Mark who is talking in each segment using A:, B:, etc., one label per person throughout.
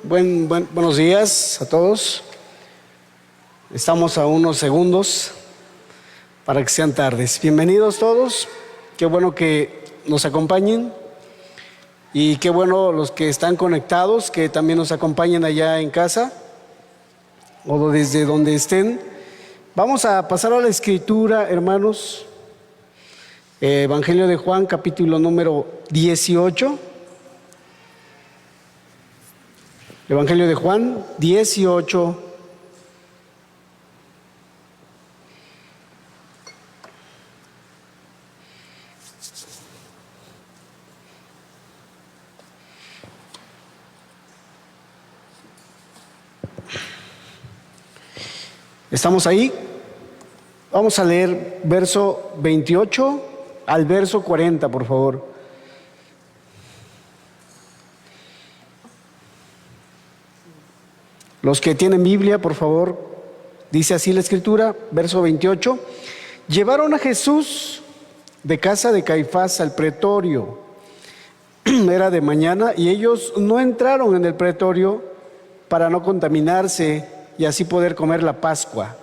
A: Buenos días a todos. Estamos a unos segundos para que sean tardes. Bienvenidos todos. Qué bueno que nos acompañen y qué bueno los que están conectados, que también nos acompañen allá en casa o desde donde estén. Vamos a pasar a la escritura, hermanos. Evangelio de Juan, capítulo número 18. Evangelio de Juan 18. ¿Estamos ahí? Vamos a leer verso 28 al verso 40, por favor. Los que tienen Biblia, por favor, dice así la escritura, verso 28. Llevaron a Jesús de casa de Caifás al pretorio. Era de mañana y ellos no entraron en el pretorio para no contaminarse y así poder comer la Pascua.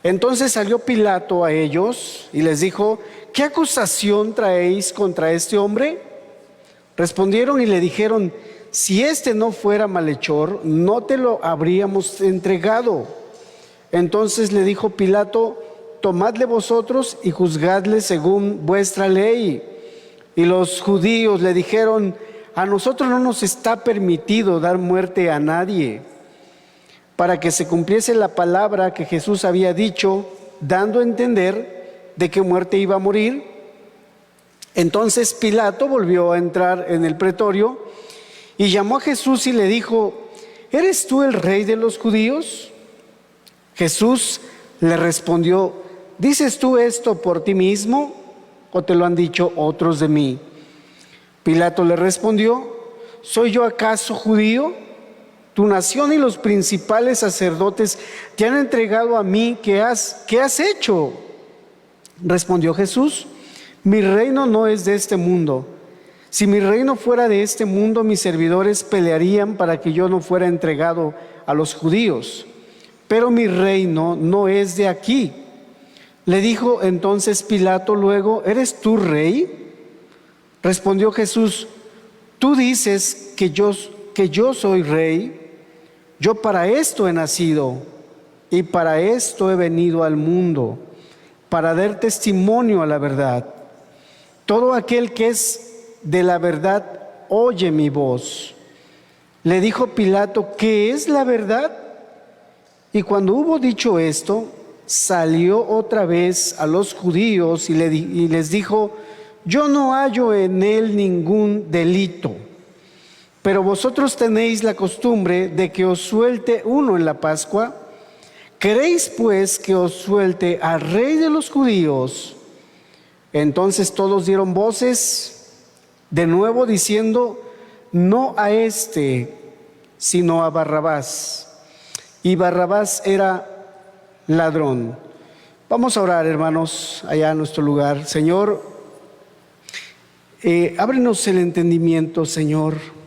A: Entonces salió Pilato a ellos y les dijo: ¿qué acusación traéis contra este hombre? Respondieron y le dijeron: si este no fuera malhechor, no te lo habríamos entregado. Entonces le dijo Pilato: tomadle vosotros y juzgadle según vuestra ley. Y los judíos le dijeron: a nosotros no nos está permitido dar muerte a nadie, para que se cumpliese la palabra que Jesús había dicho, dando a entender de qué muerte iba a morir. Entonces Pilato volvió a entrar en el pretorio y llamó a Jesús y le dijo: ¿eres tú el rey de los judíos? Jesús le respondió: ¿dices tú esto por ti mismo o te lo han dicho otros de mí? Pilato le respondió: ¿soy yo acaso judío? Tu nación y los principales sacerdotes te han entregado a mí. ¿Qué has hecho? Respondió Jesús: mi reino no es de este mundo. Si mi reino fuera de este mundo, mis servidores pelearían para que yo no fuera entregado a los judíos. Pero mi reino no es de aquí. Le dijo entonces Pilato luego: ¿eres tú rey? Respondió Jesús: tú dices que yo soy rey. Yo para esto he nacido y para esto he venido al mundo, para dar testimonio a la verdad. Todo aquel que es de la verdad oye mi voz. Le dijo Pilato: ¿qué es la verdad? Y cuando hubo dicho esto, salió otra vez a los judíos y les dijo: yo no hallo en él ningún delito. Pero vosotros tenéis la costumbre de que os suelte uno en la Pascua. ¿Queréis pues que os suelte al rey de los judíos? Entonces todos dieron voces de nuevo diciendo: no a este, sino a Barrabás. Y Barrabás era ladrón. Vamos a orar, hermanos, allá en nuestro lugar. Señor, ábrenos el entendimiento, Señor.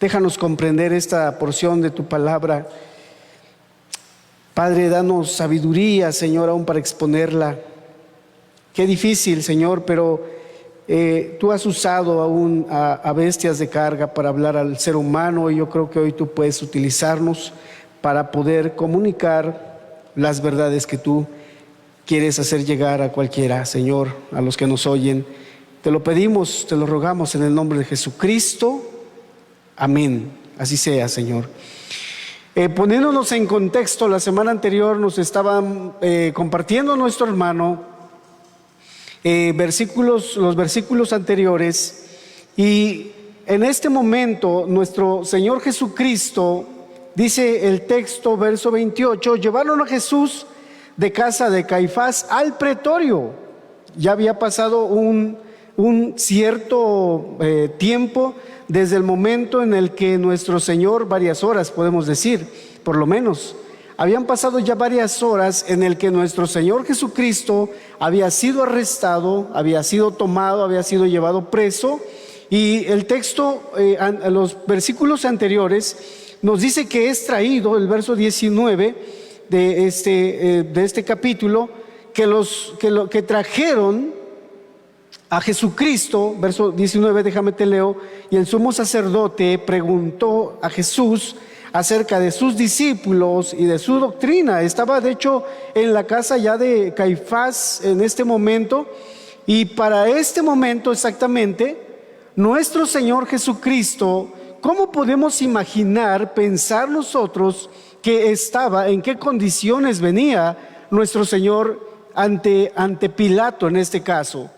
A: Déjanos comprender esta porción de tu palabra. Padre, danos sabiduría, Señor, aún para exponerla. Qué difícil, Señor, pero tú has usado aún a bestias de carga para hablar al ser humano, y yo creo que hoy tú puedes utilizarnos para poder comunicar las verdades que tú quieres hacer llegar a cualquiera, Señor, a los que nos oyen. Te lo pedimos, te lo rogamos en el nombre de Jesucristo. Amén. Así sea, Señor. Poniéndonos en contexto, la semana anterior nos estaban compartiendo nuestro hermano los versículos anteriores, y en este momento nuestro Señor Jesucristo, dice el texto, verso 28, llevaron a Jesús de casa de Caifás al pretorio. Ya había pasado un cierto tiempo desde el momento en el que nuestro Señor, varias horas podemos decir, por lo menos, habían pasado ya varias horas en el que nuestro Señor Jesucristo había sido arrestado, había sido tomado, había sido llevado preso, y el texto, los versículos anteriores nos dice que es traído, el verso 19 de este capítulo, que trajeron a Jesucristo, verso 19, déjame te leo, y el sumo sacerdote preguntó a Jesús acerca de sus discípulos y de su doctrina. Estaba de hecho en la casa ya de Caifás en este momento, y para este momento exactamente, nuestro Señor Jesucristo, ¿cómo podemos imaginar, pensar nosotros que estaba, en qué condiciones venía nuestro Señor ante Pilato en este caso?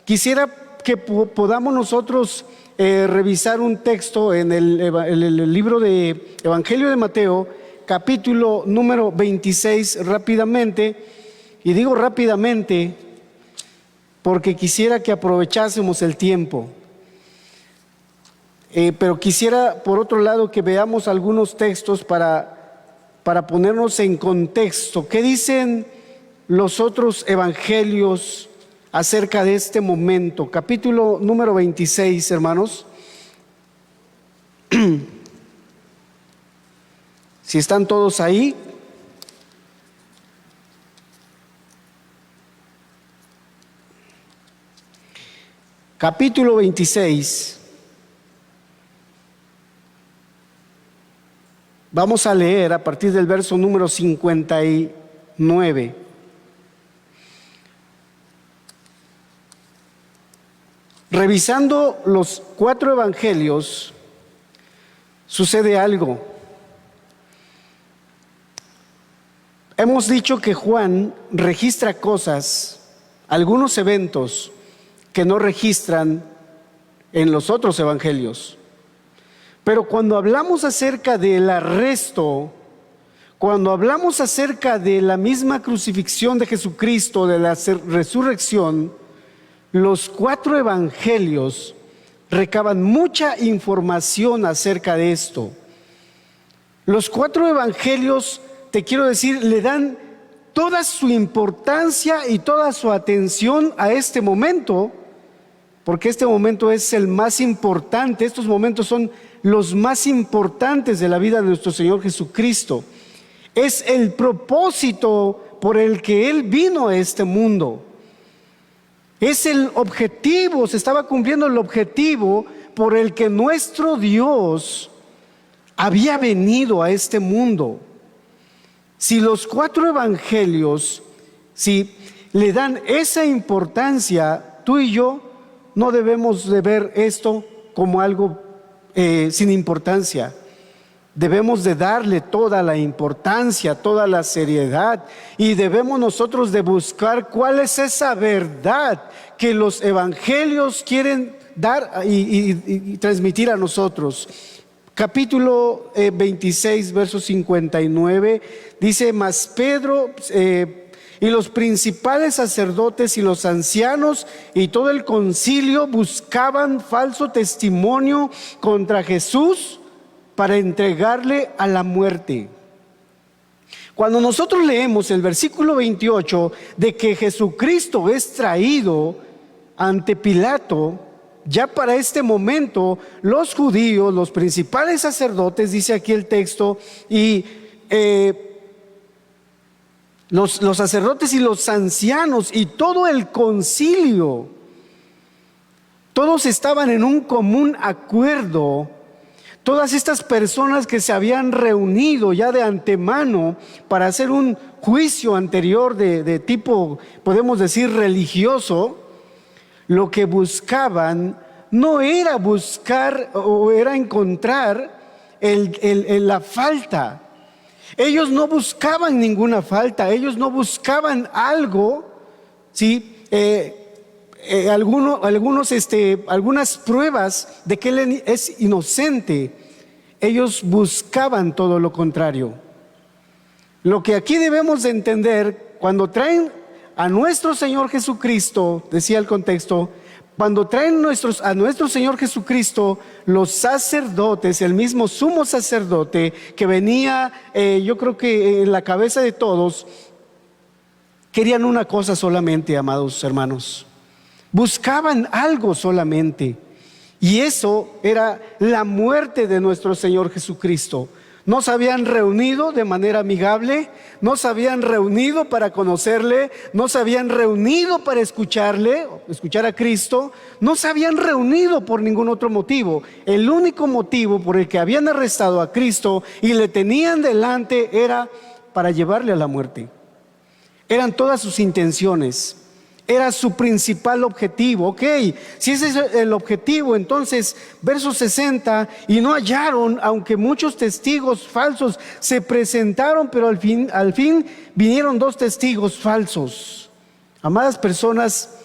A: Quisiera que podamos nosotros revisar un texto en el libro de Evangelio de Mateo, capítulo número 26, rápidamente. Y digo rápidamente porque quisiera que aprovechásemos el tiempo. Pero quisiera, por otro lado, que veamos algunos textos para ponernos en contexto. ¿Qué dicen los otros evangelios acerca de este momento? Capítulo número 26, hermanos. Si están todos ahí. Capítulo 26. Vamos a leer a partir del verso número 59. Revisando los 4 evangelios, sucede algo. Hemos dicho que Juan registra cosas, algunos eventos que no registran en los otros evangelios. Pero cuando hablamos acerca del arresto, cuando hablamos acerca de la misma crucifixión de Jesucristo, de la resurrección, los 4 evangelios recaban mucha información acerca de esto. Los 4 evangelios, te quiero decir, le dan toda su importancia y toda su atención a este momento, porque este momento es el más importante. Estos momentos son los más importantes de la vida de nuestro Señor Jesucristo. Es el propósito por el que Él vino a este mundo. Es el objetivo, se estaba cumpliendo el objetivo por el que nuestro Dios había venido a este mundo. Si los 4 evangelios, si le dan esa importancia, tú y yo no debemos de ver esto como algo sin importancia. Debemos de darle toda la importancia, toda la seriedad, y debemos nosotros de buscar cuál es esa verdad que los evangelios quieren dar y transmitir a nosotros. Capítulo 26, verso 59, dice: mas Pedro y los principales sacerdotes y los ancianos y todo el concilio buscaban falso testimonio contra Jesús para entregarle a la muerte. Cuando nosotros leemos el versículo 28 de que Jesucristo es traído ante Pilato, ya para este momento los judíos, los principales sacerdotes, dice aquí el texto, y los sacerdotes y los ancianos y todo el concilio, todos estaban en un común acuerdo. Todas estas personas que se habían reunido ya de antemano para hacer un juicio anterior de tipo, podemos decir, religioso, lo que buscaban no era buscar o era encontrar la falta. Ellos no buscaban ninguna falta, ellos no buscaban algo, ¿sí? Algunas pruebas de que él es inocente. Ellos buscaban todo lo contrario. Lo que aquí debemos de entender, cuando traen a nuestro Señor Jesucristo, decía el contexto, cuando traen a nuestro Señor Jesucristo, los sacerdotes, el mismo sumo sacerdote que venía, yo creo que en la cabeza de todos, querían una cosa solamente, amados hermanos. Buscaban algo solamente, y eso era la muerte de nuestro Señor Jesucristo. No se habían reunido de manera amigable, no se habían reunido para conocerle, no se habían reunido para escucharle, escuchar a Cristo, no se habían reunido por ningún otro motivo. El único motivo por el que habían arrestado a Cristo y le tenían delante era para llevarle a la muerte. Eran todas sus intenciones. Era su principal objetivo. Ok, si ese es el objetivo, entonces, verso 60, y no hallaron, aunque muchos testigos falsos se presentaron, pero al fin vinieron 2 testigos falsos. Amadas personas,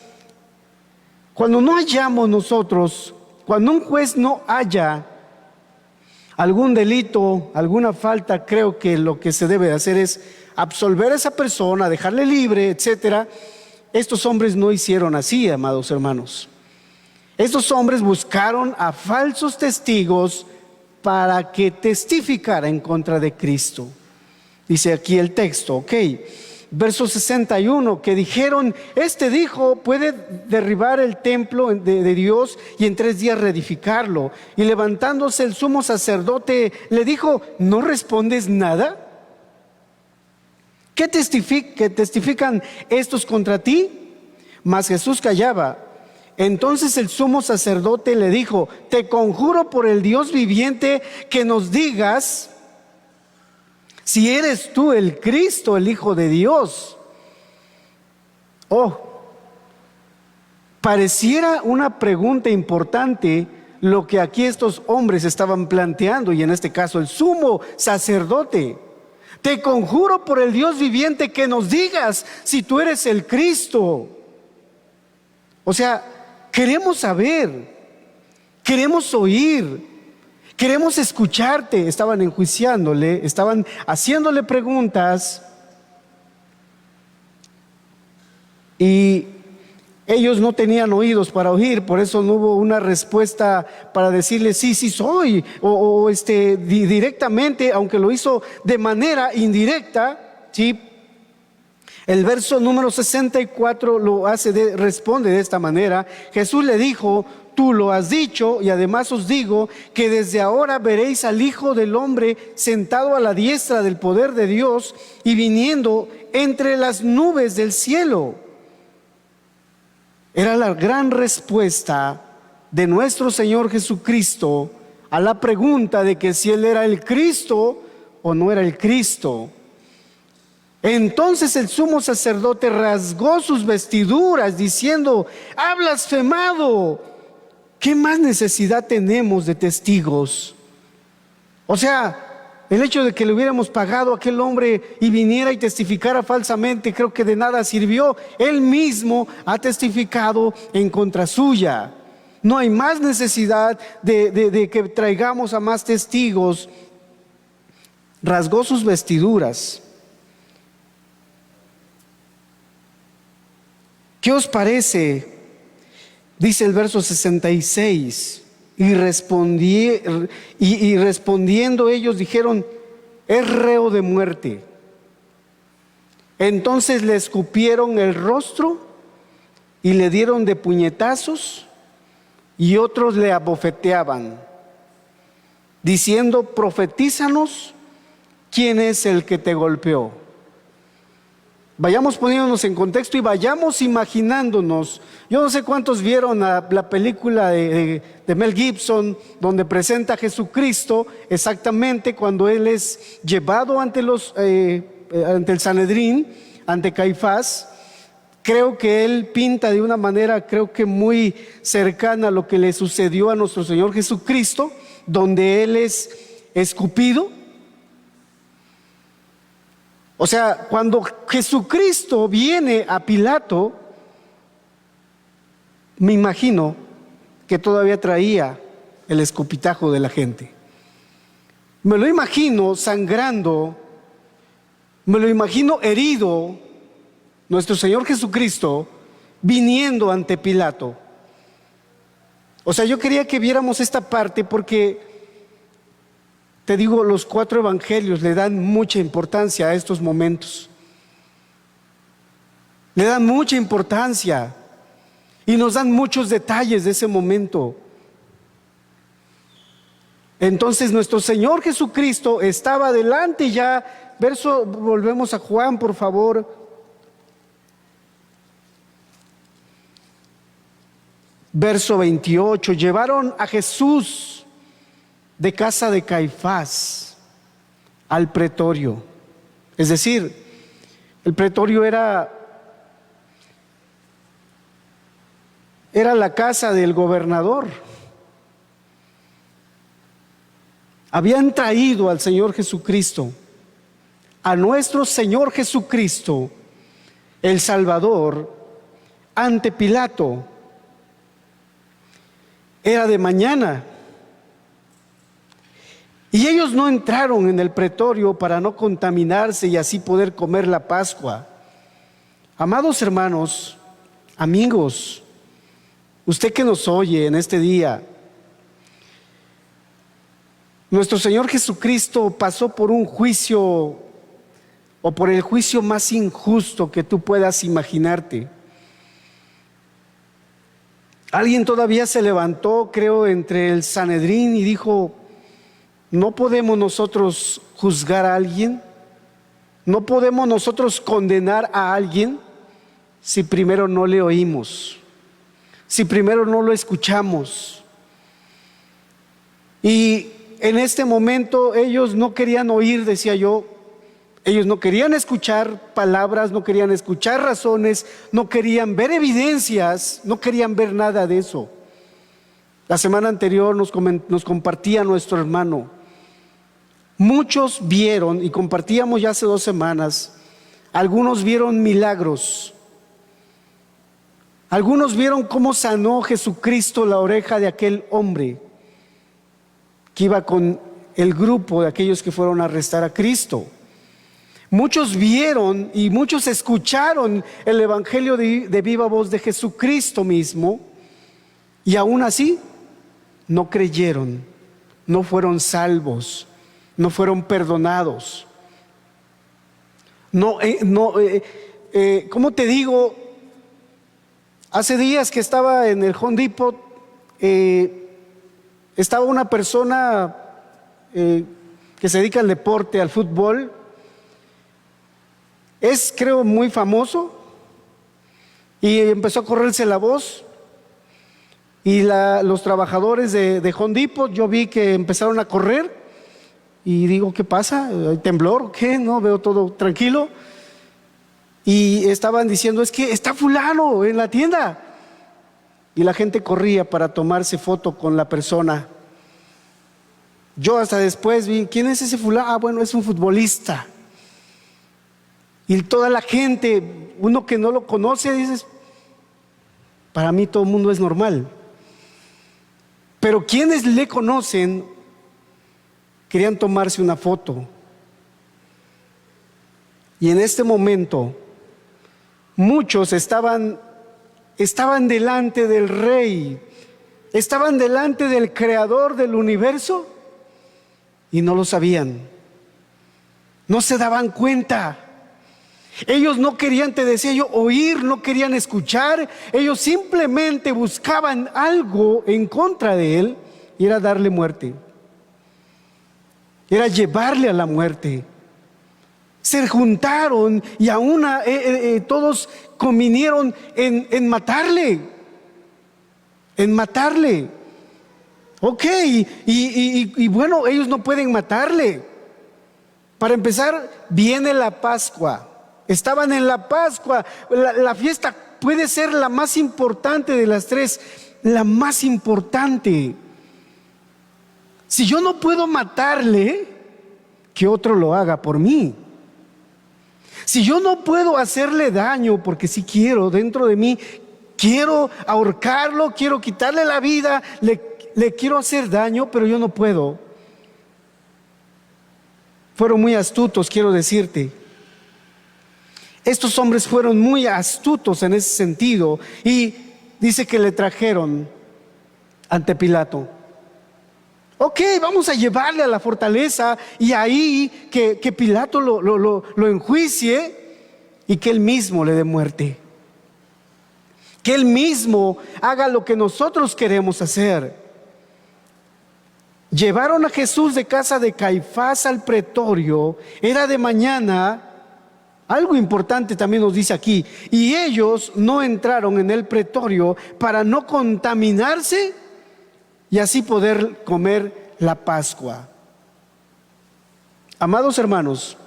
A: cuando no hallamos nosotros, cuando un juez no halla algún delito, alguna falta, creo que lo que se debe hacer es absolver a esa persona, dejarle libre, etcétera. Estos hombres no hicieron así, amados hermanos. Estos hombres buscaron a falsos testigos para que testificara en contra de Cristo. Dice aquí el texto, ok, verso 61, que dijeron, este dijo, puede derribar el templo de Dios y en 3 días reedificarlo. Y levantándose el sumo sacerdote le dijo, ¿no respondes nada? ¿Qué testifican estos contra ti? Mas Jesús callaba. Entonces el sumo sacerdote le dijo, te conjuro por el Dios viviente que nos digas si eres tú el Cristo, el Hijo de Dios. Oh, pareciera una pregunta importante lo que aquí estos hombres estaban planteando, y en este caso el sumo sacerdote. Te conjuro por el Dios viviente que nos digas si tú eres el Cristo. O sea, queremos saber, queremos oír, queremos escucharte. Estaban enjuiciándole, estaban haciéndole preguntas y ellos no tenían oídos para oír, por eso no hubo una respuesta para decirle sí, sí soy, o directamente, aunque lo hizo de manera indirecta, ¿sí? El verso número 64 responde de esta manera. Jesús le dijo, tú lo has dicho, y además os digo que desde ahora veréis al Hijo del Hombre sentado a la diestra del poder de Dios y viniendo entre las nubes del cielo. Era la gran respuesta de nuestro Señor Jesucristo a la pregunta de que si Él era el Cristo o no era el Cristo. Entonces el sumo sacerdote rasgó sus vestiduras diciendo, ha blasfemado. ¿Qué más necesidad tenemos de testigos? O sea, el hecho de que le hubiéramos pagado a aquel hombre y viniera y testificara falsamente, creo que de nada sirvió. Él mismo ha testificado en contra suya. No hay más necesidad de que traigamos a más testigos. Rasgó sus vestiduras. ¿Qué os parece? Dice el verso 66. Y respondiendo ellos dijeron, es reo de muerte. Entonces le escupieron el rostro y le dieron de puñetazos, y otros le abofeteaban, diciendo, profetízanos, ¿quién es el que te golpeó? Vayamos poniéndonos en contexto y vayamos imaginándonos. Yo no sé cuántos vieron la película de Mel Gibson, donde presenta a Jesucristo exactamente cuando Él es llevado ante el Sanedrín, ante Caifás. Creo que Él pinta de una manera, creo que muy cercana a lo que le sucedió a nuestro Señor Jesucristo, donde Él es escupido. O sea, cuando Jesucristo viene a Pilato, me imagino que todavía traía el escupitajo de la gente. Me lo imagino sangrando, me lo imagino herido, nuestro Señor Jesucristo viniendo ante Pilato. O sea, yo quería que viéramos esta parte porque, te digo, los 4 evangelios le dan mucha importancia a estos momentos. Le dan mucha importancia y nos dan muchos detalles de ese momento. Entonces nuestro Señor Jesucristo estaba delante ya. Volvemos a Juan, por favor. Verso 28, llevaron a Jesús de casa de Caifás al pretorio. Es decir, el pretorio era la casa del gobernador. Habían traído al Señor Jesucristo, a nuestro Señor Jesucristo, el Salvador, ante Pilato. Era de mañana. Y ellos no entraron en el pretorio para no contaminarse y así poder comer la Pascua. Amados hermanos, amigos, usted que nos oye en este día, nuestro Señor Jesucristo pasó por un juicio, o por el juicio más injusto que tú puedas imaginarte. Alguien todavía se levantó, creo, entre el Sanedrín y dijo: ¿no podemos nosotros juzgar a alguien? ¿No podemos nosotros condenar a alguien si primero no le oímos? Si primero no lo escuchamos. Y en este momento ellos no querían oír, decía yo. Ellos no querían escuchar palabras, no querían escuchar razones, no querían ver evidencias, no querían ver nada de eso. La semana anterior nos compartía nuestro hermano. Muchos vieron, y compartíamos ya hace 2 semanas, algunos vieron milagros. Algunos vieron cómo sanó Jesucristo la oreja de aquel hombre que iba con el grupo de aquellos que fueron a arrestar a Cristo. Muchos vieron y muchos escucharon el evangelio de viva voz de Jesucristo mismo, y aún así no creyeron, no fueron salvos, no fueron perdonados. ¿Cómo te digo? Hace días que estaba en el Home Depot, estaba una persona que se dedica al deporte, al fútbol. Es, creo, muy famoso, y empezó a correrse la voz. Y los trabajadores de Home Depot, yo vi que empezaron a correr. Y digo, ¿qué pasa? ¿Hay temblor o qué? No, veo todo tranquilo. Y estaban diciendo: es que está fulano en la tienda. Y la gente corría para tomarse foto con la persona. Yo hasta después vi, ¿quién es ese fulano? Ah, bueno, es un futbolista. Y toda la gente, uno que no lo conoce, dices, para mí todo el mundo es normal. Pero quienes le conocen querían tomarse una foto. Y en este momento muchos estaban delante del Rey, estaban delante del Creador del universo, y no lo sabían, no se daban cuenta. Ellos no querían, te decía yo, oír, no querían escuchar. Ellos simplemente buscaban algo en contra de él, y era darle muerte, era llevarle a la muerte. Se juntaron y aún todos convinieron en matarle. Ok, y bueno, ellos no pueden matarle. Para empezar, viene la Pascua. Estaban en la Pascua. La fiesta puede ser la más importante de las 3, la más importante. Si yo no puedo matarle, que otro lo haga por mí. Si yo no puedo hacerle daño, porque si quiero, dentro de mí, quiero ahorcarlo, quiero quitarle la vida, le quiero hacer daño, pero yo no puedo. Fueron muy astutos, quiero decirte. Estos hombres fueron muy astutos en ese sentido, y dice que le trajeron ante Pilato. Ok, vamos a llevarle a la fortaleza, y ahí que Pilato lo enjuicie y que él mismo le dé muerte. Que él mismo haga lo que nosotros queremos hacer. Llevaron a Jesús de casa de Caifás al pretorio, era de mañana. Algo importante también nos dice aquí, y ellos no entraron en el pretorio para no contaminarse y así poder comer la Pascua. Amados hermanos,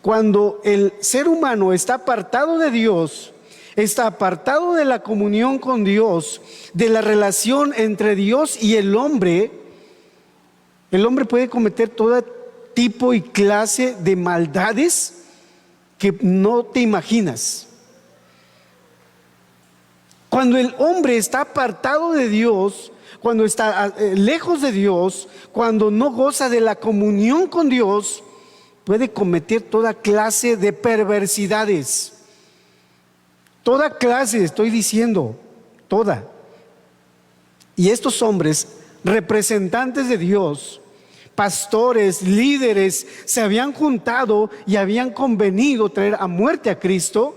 A: cuando el ser humano está apartado de Dios, está apartado de la comunión con Dios, de la relación entre Dios y el hombre puede cometer todo tipo y clase de maldades que no te imaginas. Cuando el hombre está apartado de Dios, cuando está lejos de Dios, cuando no goza de la comunión con Dios, puede cometer toda clase de perversidades. Toda clase, estoy diciendo, toda. Y estos hombres, representantes de Dios, pastores, líderes, se habían juntado y habían convenido traer a muerte a Cristo.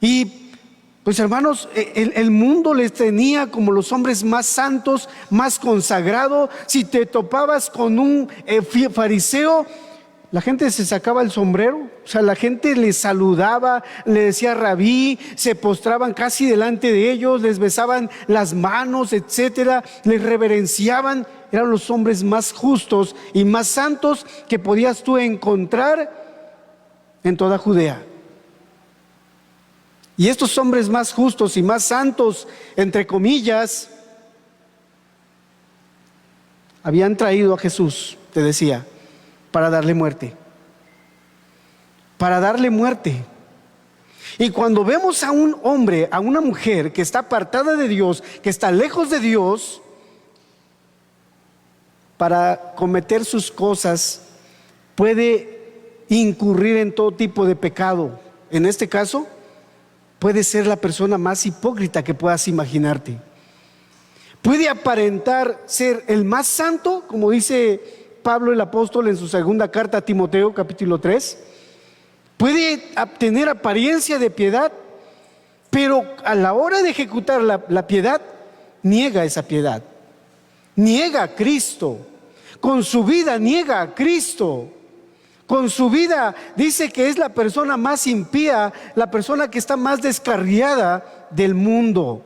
A: Y pues hermanos, el mundo les tenía como los hombres más santos, más consagrados. Si te topabas con un fariseo, la gente se sacaba el sombrero, o sea, la gente les saludaba, le decía rabí, se postraban casi delante de ellos, les besaban las manos, etcétera, les reverenciaban. Eran los hombres más justos y más santos que podías tú encontrar en toda Judea. Y estos hombres más justos y más santos, entre comillas, habían traído a Jesús, te decía, para darle muerte. Para darle muerte. Y cuando vemos a un hombre, a una mujer que está apartada de Dios, que está lejos de Dios, para cometer sus cosas, puede incurrir en todo tipo de pecado. En este caso, puede ser la persona más hipócrita que puedas imaginarte. Puede aparentar ser el más santo, como dice Pablo el apóstol en su segunda carta a Timoteo, capítulo 3. Puede tener apariencia de piedad, pero a la hora de ejecutar la piedad, niega esa piedad. Niega a Cristo. Con su vida niega a Cristo. Con su vida dice que es la persona más impía, la persona que está más descarriada del mundo.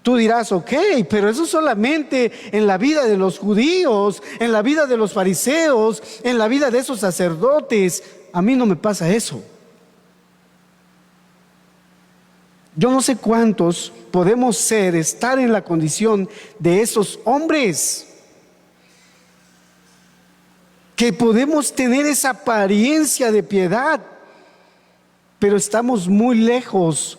A: Tú dirás, ok, pero eso solamente en la vida de los judíos, en la vida de los fariseos, en la vida de esos sacerdotes. A mí no me pasa eso. Yo no sé cuántos podemos estar en la condición de esos hombres, que podemos tener esa apariencia de piedad, pero estamos muy lejos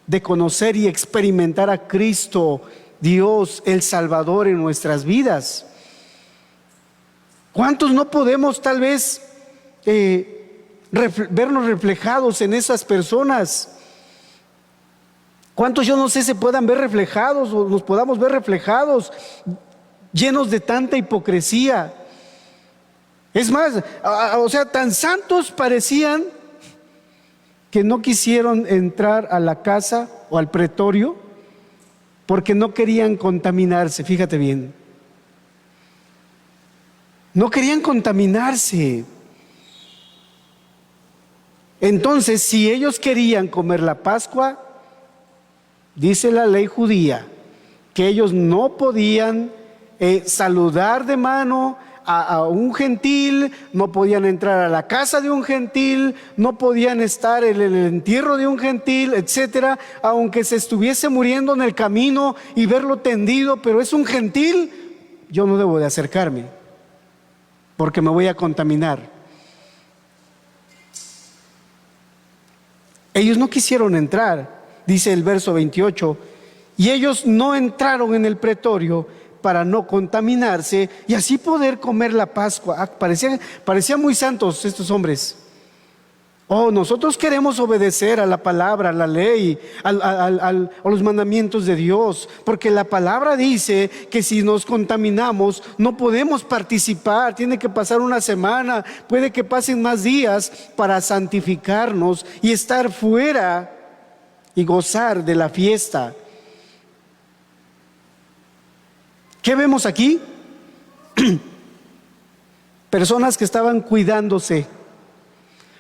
A: de conocer y experimentar a Cristo, Dios, el Salvador en nuestras vidas. ¿Cuántos no podemos tal vez vernos reflejados en esas personas? ¿Cuántos, yo no sé, se puedan ver reflejados o nos podamos ver reflejados llenos de tanta hipocresía? Es más, o sea, tan santos parecían que no quisieron entrar a la casa o al pretorio porque no querían contaminarse. Fíjate bien, no querían contaminarse. Entonces, si ellos querían comer la Pascua, dice la ley judía que ellos no podían saludar de mano a un gentil, no podían entrar a la casa de un gentil, no podían estar en el entierro de un gentil, etcétera, aunque se estuviese muriendo en el camino y verlo tendido, pero es un gentil, yo no debo de acercarme porque me voy a contaminar. Ellos no quisieron entrar, dice el verso 28, y ellos no entraron en el pretorio para no contaminarse y así poder comer la Pascua. Parecían muy santos estos hombres. Oh, nosotros queremos obedecer a la palabra, a la ley, a los mandamientos de Dios, porque la palabra dice que si nos contaminamos no podemos participar. Tiene que pasar una semana, puede que pasen más días para santificarnos y estar fuera y gozar de la fiesta. ¿Qué vemos aquí? personas que estaban cuidándose,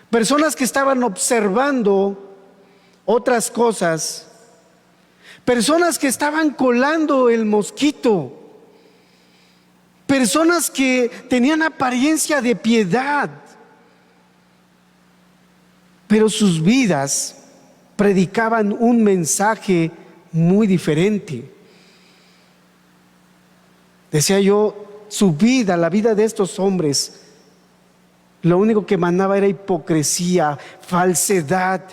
A: personas que estaban observando otras cosas, personas que estaban colando el mosquito, personas que tenían apariencia de piedad, pero sus vidas predicaban un mensaje muy diferente. Decía yo, su vida, la vida de estos hombres, lo único que emanaba era hipocresía, falsedad,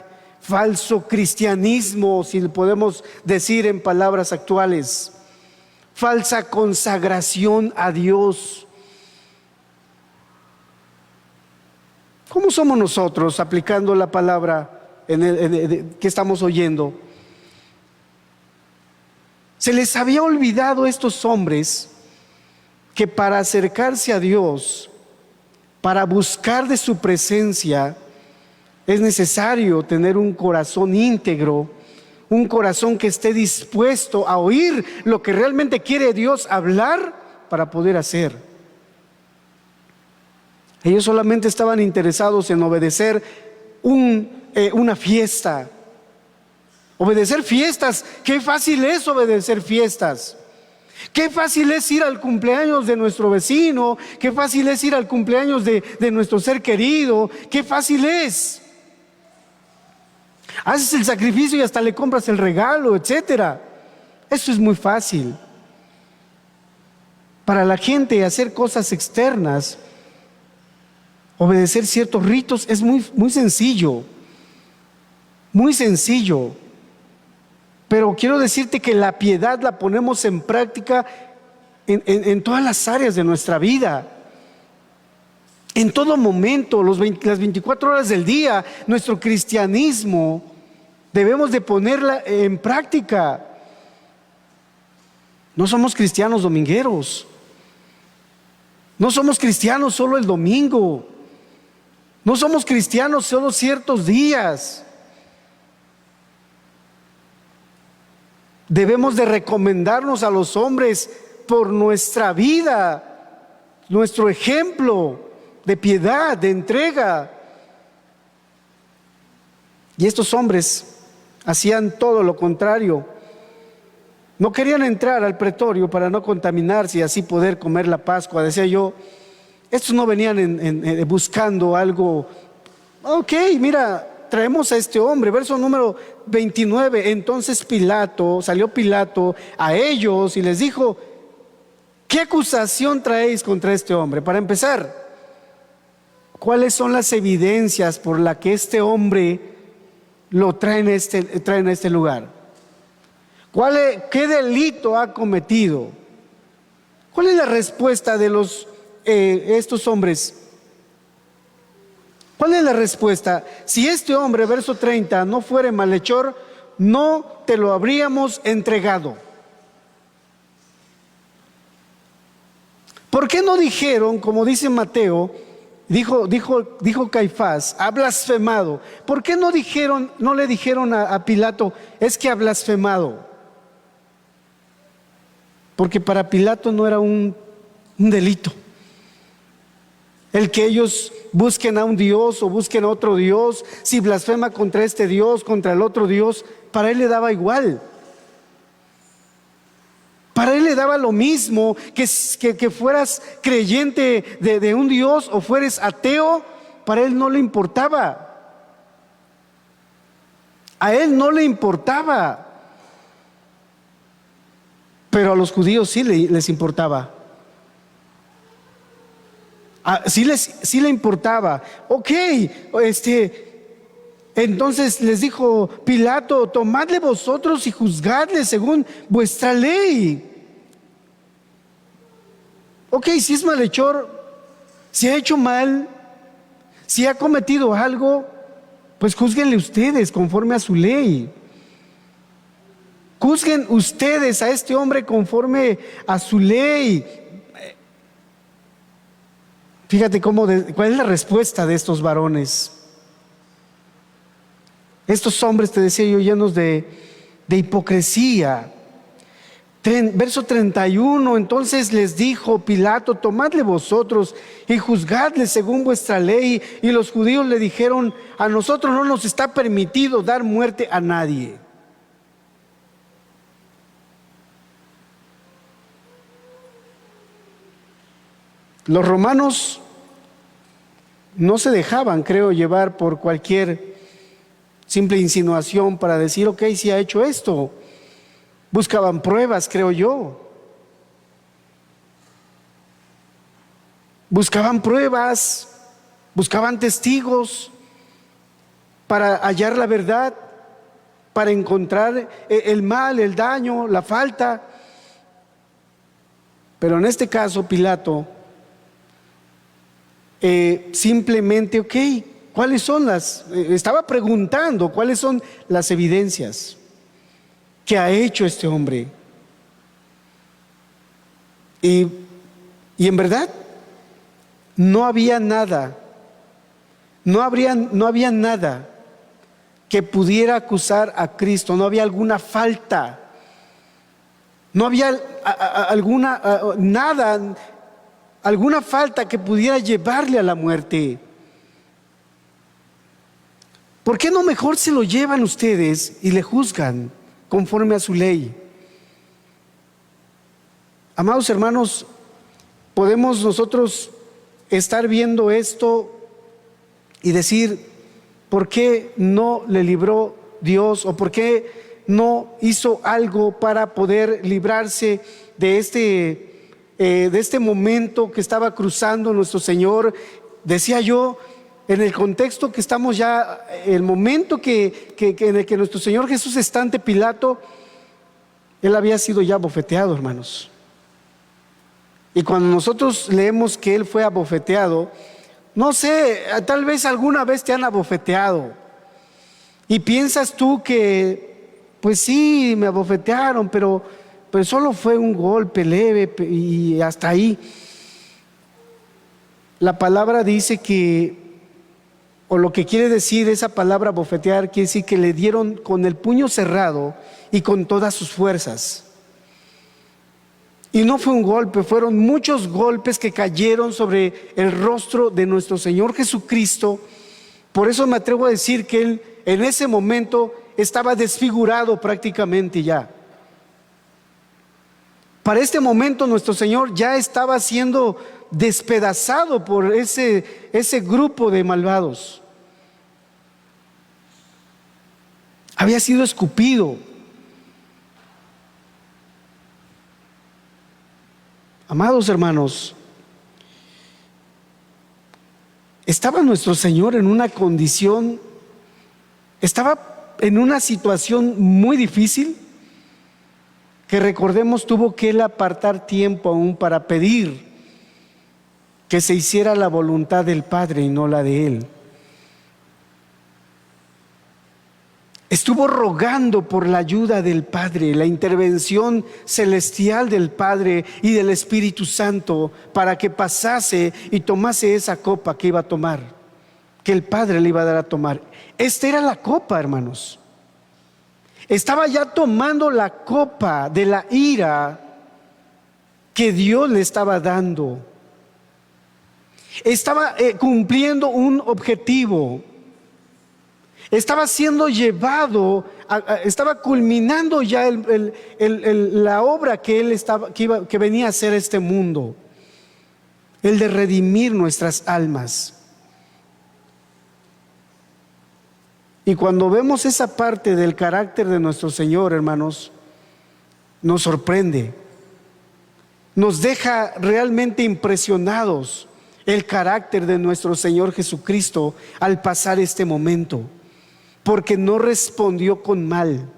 A: falso cristianismo, si podemos decir en palabras actuales, falsa consagración a Dios. ¿Cómo somos nosotros aplicando la palabra que estamos oyendo? Se les había olvidado a estos hombres que para acercarse a Dios, para buscar de su presencia, es necesario tener un corazón íntegro, un corazón que esté dispuesto a oír lo que realmente quiere Dios hablar para poder hacer. Ellos solamente estaban interesados en obedecer una fiesta. Obedecer fiestas, qué fácil es obedecer fiestas. Qué fácil es ir al cumpleaños de nuestro vecino, qué fácil es ir al cumpleaños de nuestro ser querido, qué fácil es. Haces el sacrificio y hasta le compras el regalo, etcétera. Eso es muy fácil. Para la gente hacer cosas externas, obedecer ciertos ritos es muy sencillo. Muy sencillo. Pero quiero decirte que la piedad la ponemos en práctica en todas las áreas de nuestra vida. En todo momento, las 24 horas del día, nuestro cristianismo debemos de ponerla en práctica. No somos cristianos domingueros. No somos cristianos solo el domingo. No somos cristianos solo ciertos días. Debemos de recomendarnos a los hombres por nuestra vida, nuestro ejemplo de piedad, de entrega. Y estos hombres hacían todo lo contrario. No querían entrar al pretorio para no contaminarse y así poder comer la Pascua. Decía yo, estos no venían buscando algo. Ok, mira, traemos a este hombre. Verso número 29. Entonces salió Pilato a ellos y les dijo, ¿qué acusación traéis contra este hombre? Para empezar, ¿cuáles son las evidencias por las que este hombre lo traen a este lugar? ¿Qué delito ha cometido? ¿Cuál es la respuesta de estos hombres? ¿Cuál es la respuesta? Si este hombre, verso 30, no fuere malhechor, no te lo habríamos entregado. ¿Por qué no dijeron, como dice Mateo, dijo Caifás, ha blasfemado? ¿Por qué no le dijeron a Pilato, es que ha blasfemado? Porque para Pilato no era un delito. El que ellos busquen a un Dios o busquen a otro Dios, si blasfema contra este Dios, contra el otro Dios, para él le daba igual. Para él le daba lo mismo que fueras creyente de un Dios o fueres ateo, para él no le importaba. A él no le importaba. Pero a los judíos sí les importaba. Sí le importaba. Ok, entonces les dijo Pilato, tomadle vosotros y juzgadle según vuestra ley. Ok, si es malhechor, si ha hecho mal, si ha cometido algo, pues júzguenle ustedes conforme a su ley. Juzguen ustedes a este hombre conforme a su ley. Fíjate cuál es la respuesta de estos varones. Estos hombres, te decía yo, llenos de hipocresía. Verso 31, entonces les dijo Pilato: tomadle vosotros y juzgadle según vuestra ley. Y los judíos le dijeron: a nosotros no nos está permitido dar muerte a nadie. Los romanos no se dejaban, creo, llevar por cualquier simple insinuación para decir: ok, si ha hecho esto. Buscaban pruebas, creo yo. Buscaban pruebas, buscaban testigos para hallar la verdad, para encontrar el mal, el daño, la falta. Pero en este caso, Pilato simplemente, ok, ¿cuáles son estaba preguntando cuáles son las evidencias que ha hecho este hombre? Y en verdad, no había nada, no había nada que pudiera acusar a Cristo, no había alguna falta, no había alguna falta que pudiera llevarle a la muerte. ¿Por qué no mejor se lo llevan ustedes y le juzgan conforme a su ley? Amados hermanos, podemos nosotros estar viendo esto y decir: ¿por qué no le libró Dios? ¿O por qué no hizo algo para poder librarse de este momento que estaba cruzando nuestro Señor? Decía yo, en el contexto que estamos ya, el momento en el que nuestro Señor Jesús está ante Pilato, Él había sido ya abofeteado, hermanos. Y cuando nosotros leemos que Él fue abofeteado, no sé, tal vez alguna vez te han abofeteado y piensas tú que, pues sí, me abofetearon, pero solo fue un golpe leve y hasta ahí. La palabra dice que, o lo que quiere decir esa palabra bofetear, quiere decir que le dieron con el puño cerrado y con todas sus fuerzas. Y no fue un golpe, fueron muchos golpes que cayeron sobre el rostro de nuestro Señor Jesucristo. Por eso me atrevo a decir que Él en ese momento estaba desfigurado prácticamente ya. Para este momento nuestro Señor ya estaba siendo despedazado por ese grupo de malvados. Había sido escupido. Amados hermanos, estaba nuestro Señor en una condición, estaba en una situación muy difícil, que recordemos tuvo que Él apartar tiempo aún para pedir que se hiciera la voluntad del Padre y no la de Él. Estuvo rogando por la ayuda del Padre, la intervención celestial del Padre y del Espíritu Santo para que pasase y tomase esa copa que iba a tomar, que el Padre le iba a dar a tomar. Esta era la copa, hermanos. Estaba ya tomando la copa de la ira que Dios le estaba dando. Estaba cumpliendo un objetivo. Estaba siendo llevado, estaba culminando ya la obra que Él que venía a hacer este mundo, el de redimir nuestras almas. Y cuando vemos esa parte del carácter de nuestro Señor, hermanos, nos sorprende, nos deja realmente impresionados el carácter de nuestro Señor Jesucristo al pasar este momento. Porque no respondió con mal.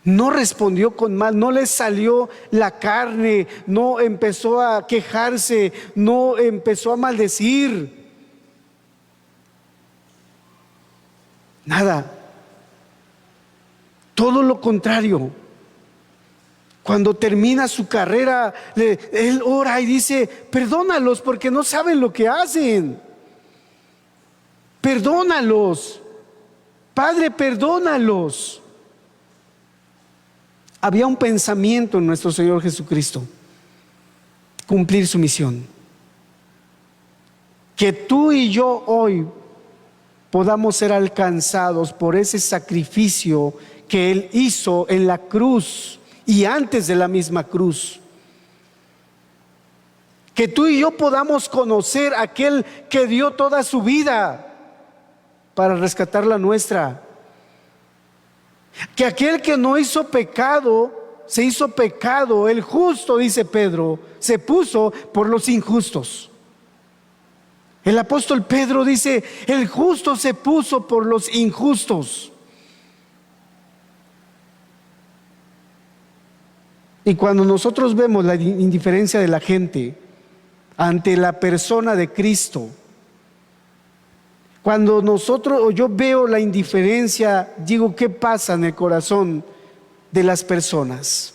A: No respondió con mal, no le salió la carne, no empezó a quejarse, no empezó a maldecir. Nada. Todo lo contrario. Cuando termina su carrera, Él ora y dice: perdónalos porque no saben lo que hacen. Perdónalos, Padre, perdónalos. había un pensamiento en nuestro Señor Jesucristo: cumplir su misión. Que tú y yo hoy podamos ser alcanzados por ese sacrificio que Él hizo en la cruz y antes de la misma cruz. Que tú y yo podamos conocer a aquel que dio toda su vida para rescatar la nuestra. Que aquel que no hizo pecado, se hizo pecado, el justo, dice Pedro, se puso por los injustos. El apóstol Pedro dice: el justo se puso por los injustos. Y cuando nosotros vemos la indiferencia de la gente ante la persona de Cristo, cuando nosotros o yo veo la indiferencia, digo: ¿qué pasa en el corazón de las personas?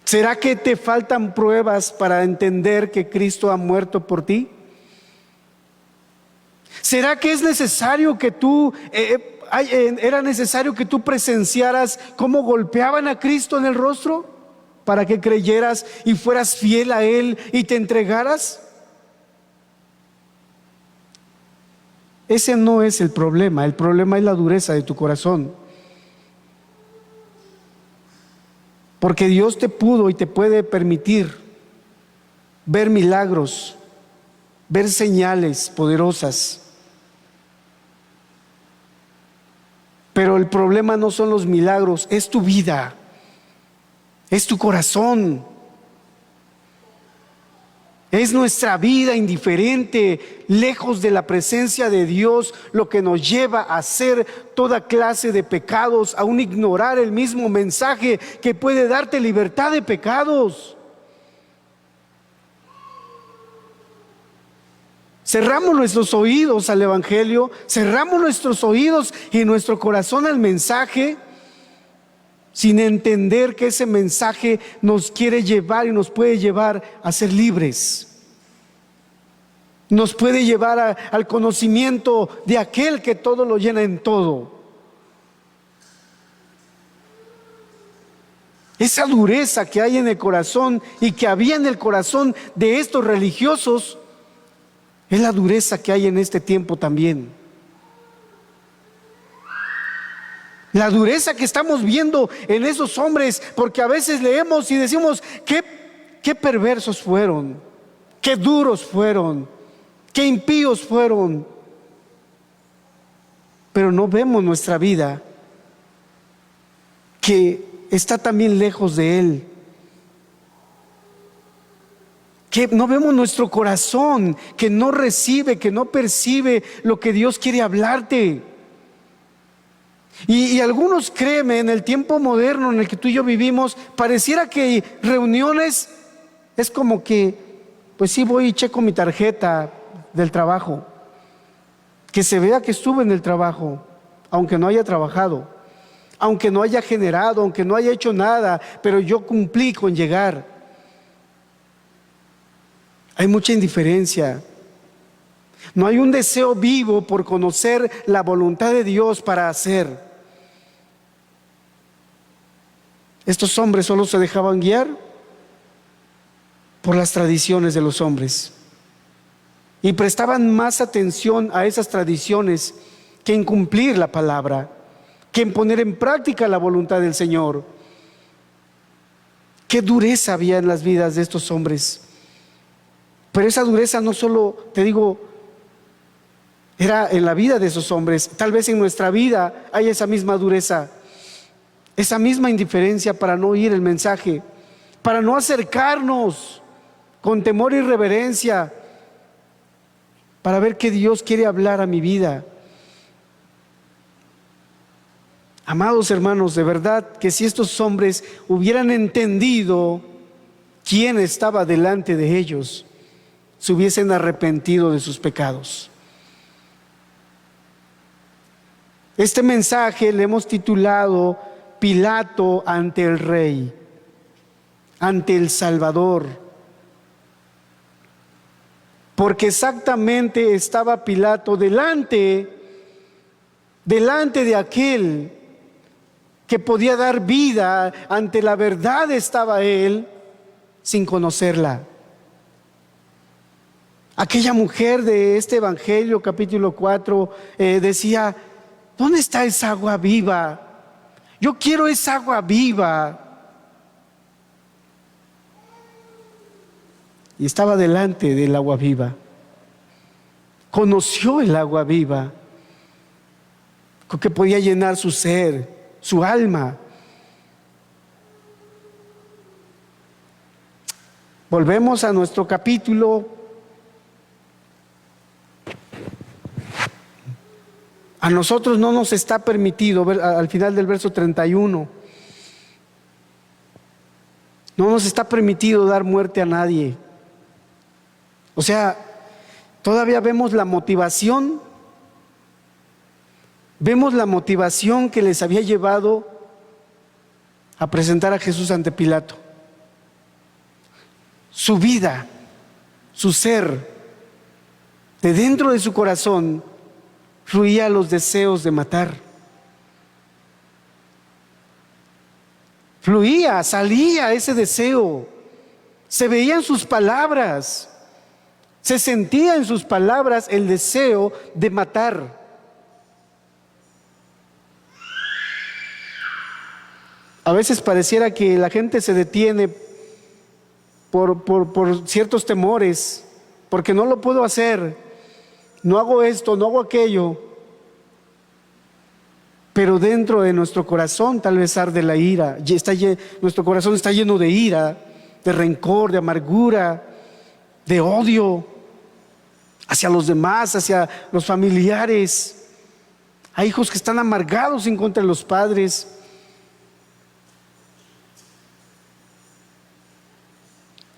A: ¿Será que te faltan pruebas para entender que Cristo ha muerto por ti? ¿Será que es necesario que era necesario que tú presenciaras cómo golpeaban a Cristo en el rostro para que creyeras y fueras fiel a Él y te entregaras? Ese no es el problema es la dureza de tu corazón. Porque Dios te pudo y te puede permitir ver milagros, ver señales poderosas. Pero el problema no son los milagros, es tu vida, es tu corazón. Es nuestra vida indiferente, lejos de la presencia de Dios, lo que nos lleva a hacer toda clase de pecados, aún ignorar el mismo mensaje que puede darte libertad de pecados. Cerramos nuestros oídos al Evangelio, cerramos nuestros oídos y nuestro corazón al mensaje, sin entender que ese mensaje nos quiere llevar y nos puede llevar a ser libres. Nos puede llevar al conocimiento de aquel que todo lo llena en todo. Esa dureza que hay en el corazón y que había en el corazón de estos religiosos es la dureza que hay en este tiempo también. La dureza que estamos viendo en esos hombres, porque a veces leemos y decimos: qué perversos fueron, qué duros fueron, qué impíos fueron. Pero no vemos nuestra vida, que está también lejos de Él. Que no vemos nuestro corazón, que no recibe, que no percibe lo que Dios quiere hablarte. Y algunos, créeme, en el tiempo moderno en el que tú y yo vivimos, pareciera que reuniones es como que, pues sí, voy y checo mi tarjeta del trabajo, que se vea que estuve en el trabajo, aunque no haya trabajado, aunque no haya generado, aunque no haya hecho nada, pero yo cumplí con llegar. Hay mucha indiferencia. No hay un deseo vivo por conocer la voluntad de Dios para hacer. Estos hombres solo se dejaban guiar por las tradiciones de los hombres y prestaban más atención a esas tradiciones que en cumplir la palabra, que en poner en práctica la voluntad del Señor. Qué dureza había en las vidas de estos hombres. Pero esa dureza no solo, te digo, era en la vida de esos hombres. Tal vez en nuestra vida hay esa misma dureza, esa misma indiferencia para no oír el mensaje, para no acercarnos con temor y reverencia, para ver qué Dios quiere hablar a mi vida. Amados hermanos, de verdad que si estos hombres hubieran entendido quién estaba delante de ellos, se hubiesen arrepentido de sus pecados. Este mensaje le hemos titulado: Pilato ante el Rey, ante el Salvador. Porque exactamente estaba Pilato delante de aquel que podía dar vida, ante la verdad estaba él sin conocerla. Aquella mujer de este Evangelio, capítulo 4, decía: ¿dónde está esa agua viva? Yo quiero esa agua viva. Y estaba delante del agua viva. Conoció el agua viva, que podía llenar su ser, su alma. Volvemos a nuestro capítulo. A nosotros no nos está permitido, al final del verso 31, no nos está permitido dar muerte a nadie. O sea, todavía vemos la motivación que les había llevado a presentar a Jesús ante Pilato. Su vida, su ser, de dentro de su corazón, fluía los deseos de matar. Fluía, salía ese deseo. Se veía en sus palabras. Se sentía en sus palabras el deseo de matar. A veces pareciera que la gente se detiene por ciertos temores, porque no lo puedo hacer, no hago esto, no hago aquello. Pero dentro de nuestro corazón tal vez arde la ira. Nuestro corazón está lleno de ira, de rencor, de amargura, de odio hacia los demás, hacia los familiares. Hay hijos que están amargados en contra de los padres.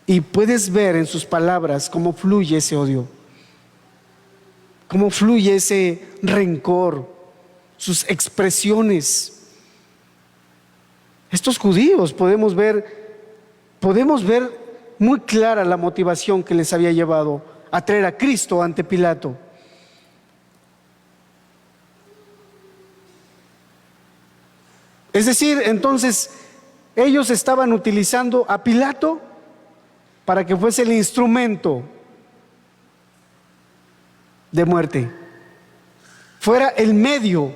A: Y puedes ver en sus palabras cómo fluye ese odio, cómo fluye ese rencor, sus expresiones. Estos judíos podemos ver muy clara la motivación que les había llevado a traer a Cristo ante Pilato. Es decir, entonces ellos estaban utilizando a Pilato para que fuese el instrumento de muerte, fuera el medio.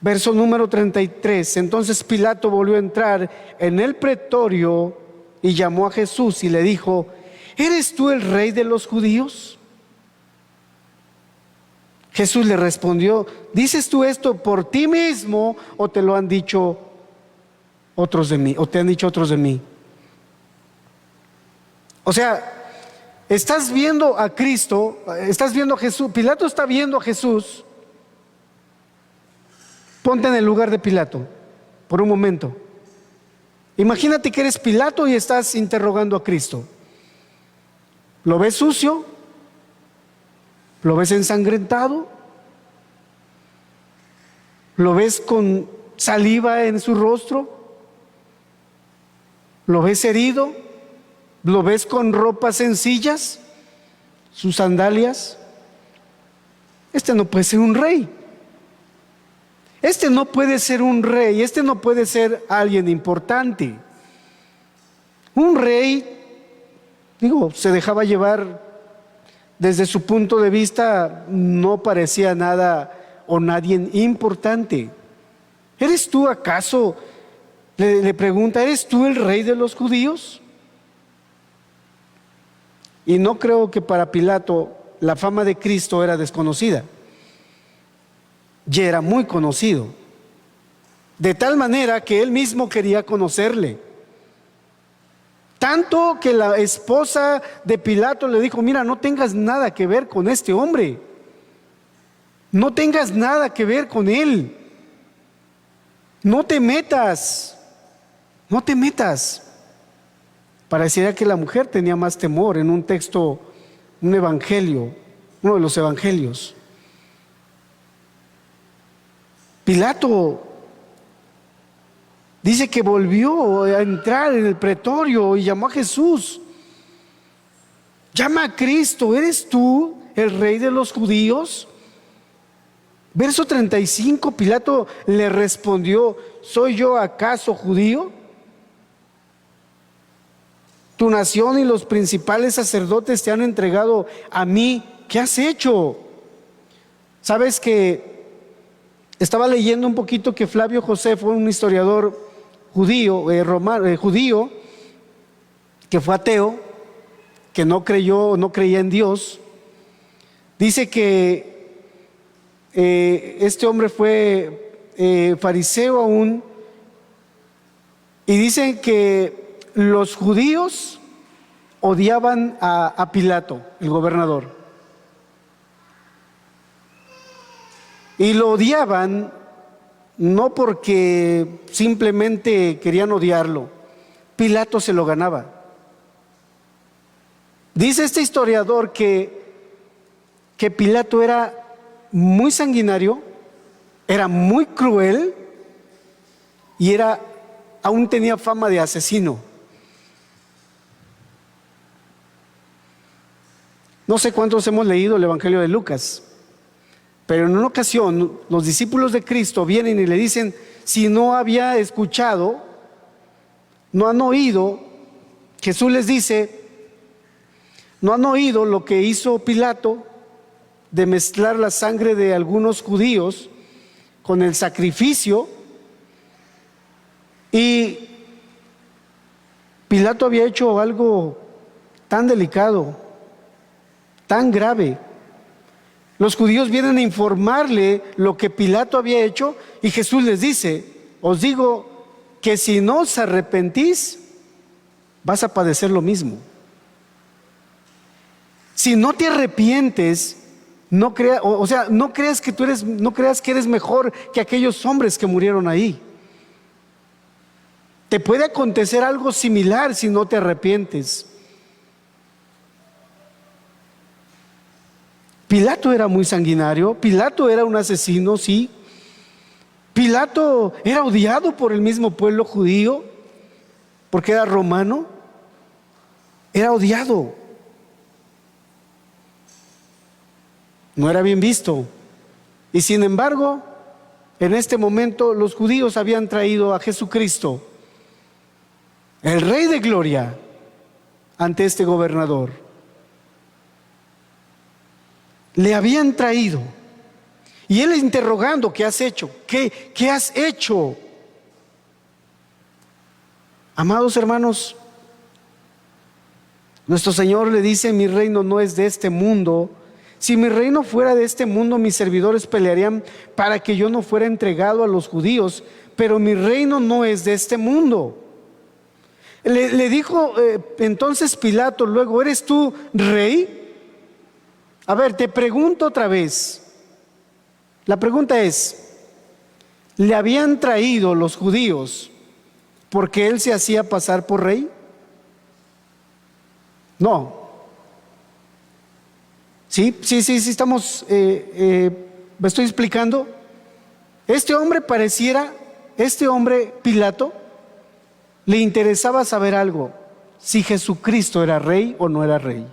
A: Verso número 33. Entonces Pilato volvió a entrar en el pretorio y llamó a Jesús y le dijo: ¿eres tú el rey de los judíos? Jesús le respondió: ¿dices tú esto por ti mismo o te lo han dicho otros de mí, o te han dicho otros de mí? O sea, estás viendo a Cristo, estás viendo a Jesús. Pilato está viendo a Jesús. Ponte en el lugar de Pilato por un momento. Imagínate que eres Pilato y estás interrogando a Cristo. ¿Lo ves sucio? ¿Lo ves ensangrentado? ¿Lo ves con saliva en su rostro? ¿Lo ves herido? ¿Lo ves con ropas sencillas? ¿Sus sandalias? Este no puede ser un rey. Este no puede ser un rey. Este no puede ser alguien importante. Un rey, se dejaba llevar. Desde su punto de vista no parecía nada o nadie importante. ¿Eres tú acaso? Le pregunta: ¿eres tú el rey de los judíos? Y no creo que para Pilato la fama de Cristo era desconocida. Ya era muy conocido, de tal manera que él mismo quería conocerle. Tanto que la esposa de Pilato le dijo: mira, no tengas nada que ver con este hombre, no tengas nada que ver con él, no te metas, no te metas. Pareciera que la mujer tenía más temor en un texto, un evangelio, uno de los evangelios. Pilato dice que volvió a entrar en el pretorio y llamó a Jesús. Llama a Cristo: ¿eres tú el rey de los judíos? Verso 35, Pilato le respondió: ¿soy yo acaso judío? Tu nación y los principales sacerdotes te han entregado a mí. ¿Qué has hecho? Sabes que estaba leyendo un poquito que Flavio José fue un historiador judío, judío, que fue ateo, que no creía en Dios. Dice que este hombre fue fariseo aún, y dicen que los judíos odiaban a Pilato, el gobernador. Y lo odiaban no porque simplemente querían odiarlo. Pilato se lo ganaba. Dice este historiador que Pilato era muy sanguinario, era muy cruel y aún tenía fama de asesino. No sé cuántos hemos leído el Evangelio de Lucas, pero en una ocasión los discípulos de Cristo vienen y le dicen: si no había escuchado, no han oído. Jesús les dice: ¿no han oído lo que hizo Pilato de mezclar la sangre de algunos judíos con el sacrificio? Y Pilato había hecho algo tan delicado, tan grave. Los judíos vienen a informarle lo que Pilato había hecho, y Jesús les dice: os digo que si no os arrepentís, vas a padecer lo mismo. Si no te arrepientes, no creas que eres mejor que aquellos hombres que murieron ahí. Te puede acontecer algo similar si no te arrepientes. Pilato era muy sanguinario, Pilato era un asesino, sí. Pilato era odiado por el mismo pueblo judío, porque era romano, era odiado. No era bien visto. Y sin embargo, en este momento los judíos habían traído a Jesucristo, el Rey de Gloria, ante este gobernador. Le habían traído, y él interrogando: ¿qué has hecho? ¿Qué has hecho? Amados hermanos, nuestro Señor le dice: mi reino no es de este mundo. Si mi reino fuera de este mundo, mis servidores pelearían para que yo no fuera entregado a los judíos, pero mi reino no es de este mundo. Le dijo entonces Pilato luego: ¿eres tú rey? A ver, te pregunto otra vez. La pregunta es: ¿le habían traído los judíos porque él se hacía pasar por rey? No. Sí, estamos, me estoy explicando. Este hombre Pilato, le interesaba saber algo: si Jesucristo era rey o no era rey.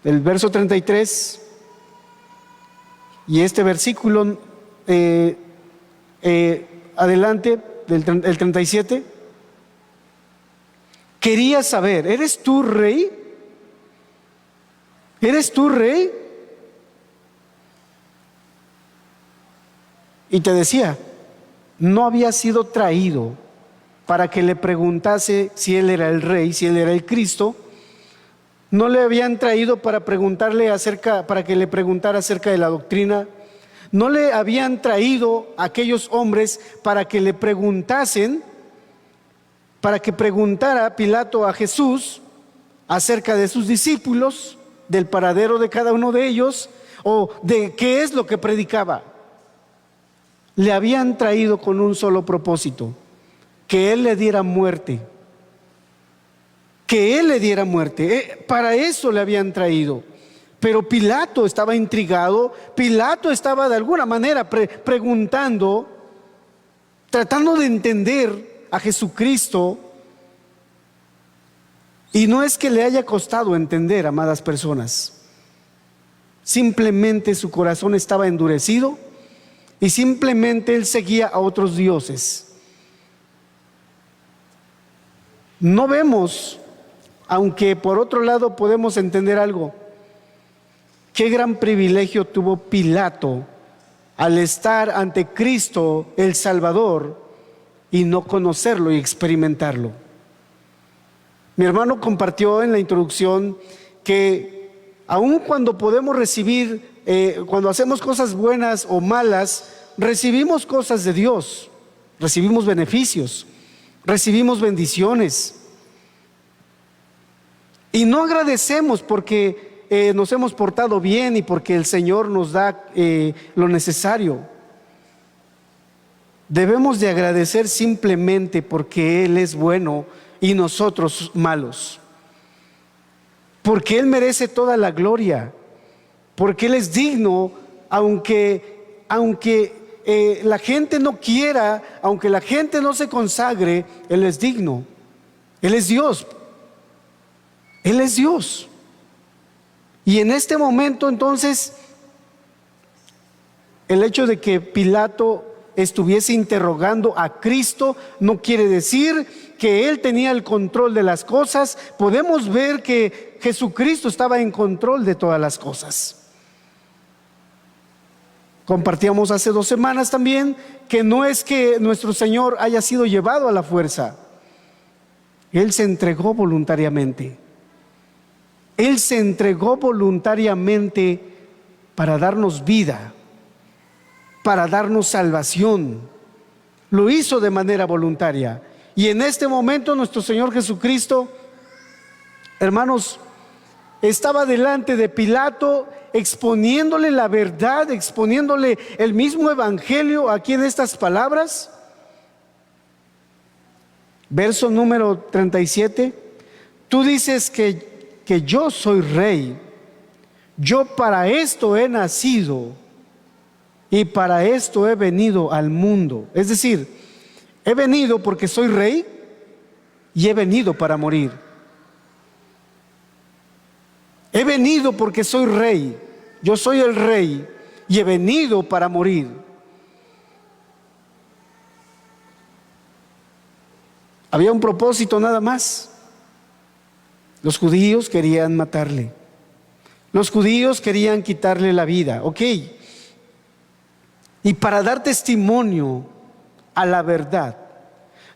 A: El verso 33 y este versículo adelante, el 37, quería saber: ¿eres tú rey? ¿Eres tú rey? Y te decía, no había sido traído para que le preguntase si él era el rey, si él era el Cristo. No le habían traído para que le preguntara acerca de la doctrina. No le habían traído a aquellos hombres para que le preguntasen, para que preguntara Pilato a Jesús acerca de sus discípulos, del paradero de cada uno de ellos, o de qué es lo que predicaba. Le habían traído con un solo propósito: que él le diera muerte. Que él le diera muerte. Para eso le habían traído. Pero Pilato estaba intrigado. Pilato estaba de alguna manera preguntando, tratando de entender a Jesucristo. Y no es que le haya costado entender, amadas personas, simplemente su corazón estaba endurecido y simplemente él seguía a otros dioses. No vemos, aunque por otro lado podemos entender algo, qué gran privilegio tuvo Pilato al estar ante Cristo el Salvador y no conocerlo y experimentarlo. Mi hermano compartió en la introducción que aun cuando podemos recibir, cuando hacemos cosas buenas o malas, recibimos cosas de Dios, recibimos beneficios, recibimos bendiciones. Y no agradecemos porque nos hemos portado bien y porque el Señor nos da lo necesario. Debemos de agradecer simplemente porque Él es bueno y nosotros malos. Porque Él merece toda la gloria. Porque Él es digno, aunque la gente no quiera, aunque la gente no se consagre, Él es digno. Él es Dios. Él es Dios. Y en este momento entonces, el hecho de que Pilato estuviese interrogando a Cristo no quiere decir que él tenía el control de las cosas. Podemos ver que Jesucristo estaba en control de todas las cosas. Compartíamos hace 2 semanas también que no es que nuestro Señor haya sido llevado a la fuerza. Él se entregó voluntariamente. Él se entregó voluntariamente para darnos vida, para darnos salvación. Lo hizo de manera voluntaria. Y en este momento nuestro Señor Jesucristo, hermanos, estaba delante de Pilato exponiéndole la verdad, exponiéndole el mismo evangelio aquí en estas palabras. Verso número 37. Tú dices que yo soy rey. Yo para esto he nacido y para esto he venido al mundo. Es decir, he venido porque soy rey y he venido para morir. He venido porque soy rey. Yo soy el rey y he venido para morir. Había un propósito nada más. Los judíos querían matarle. Los judíos querían quitarle la vida. Ok. Y para dar testimonio a la verdad,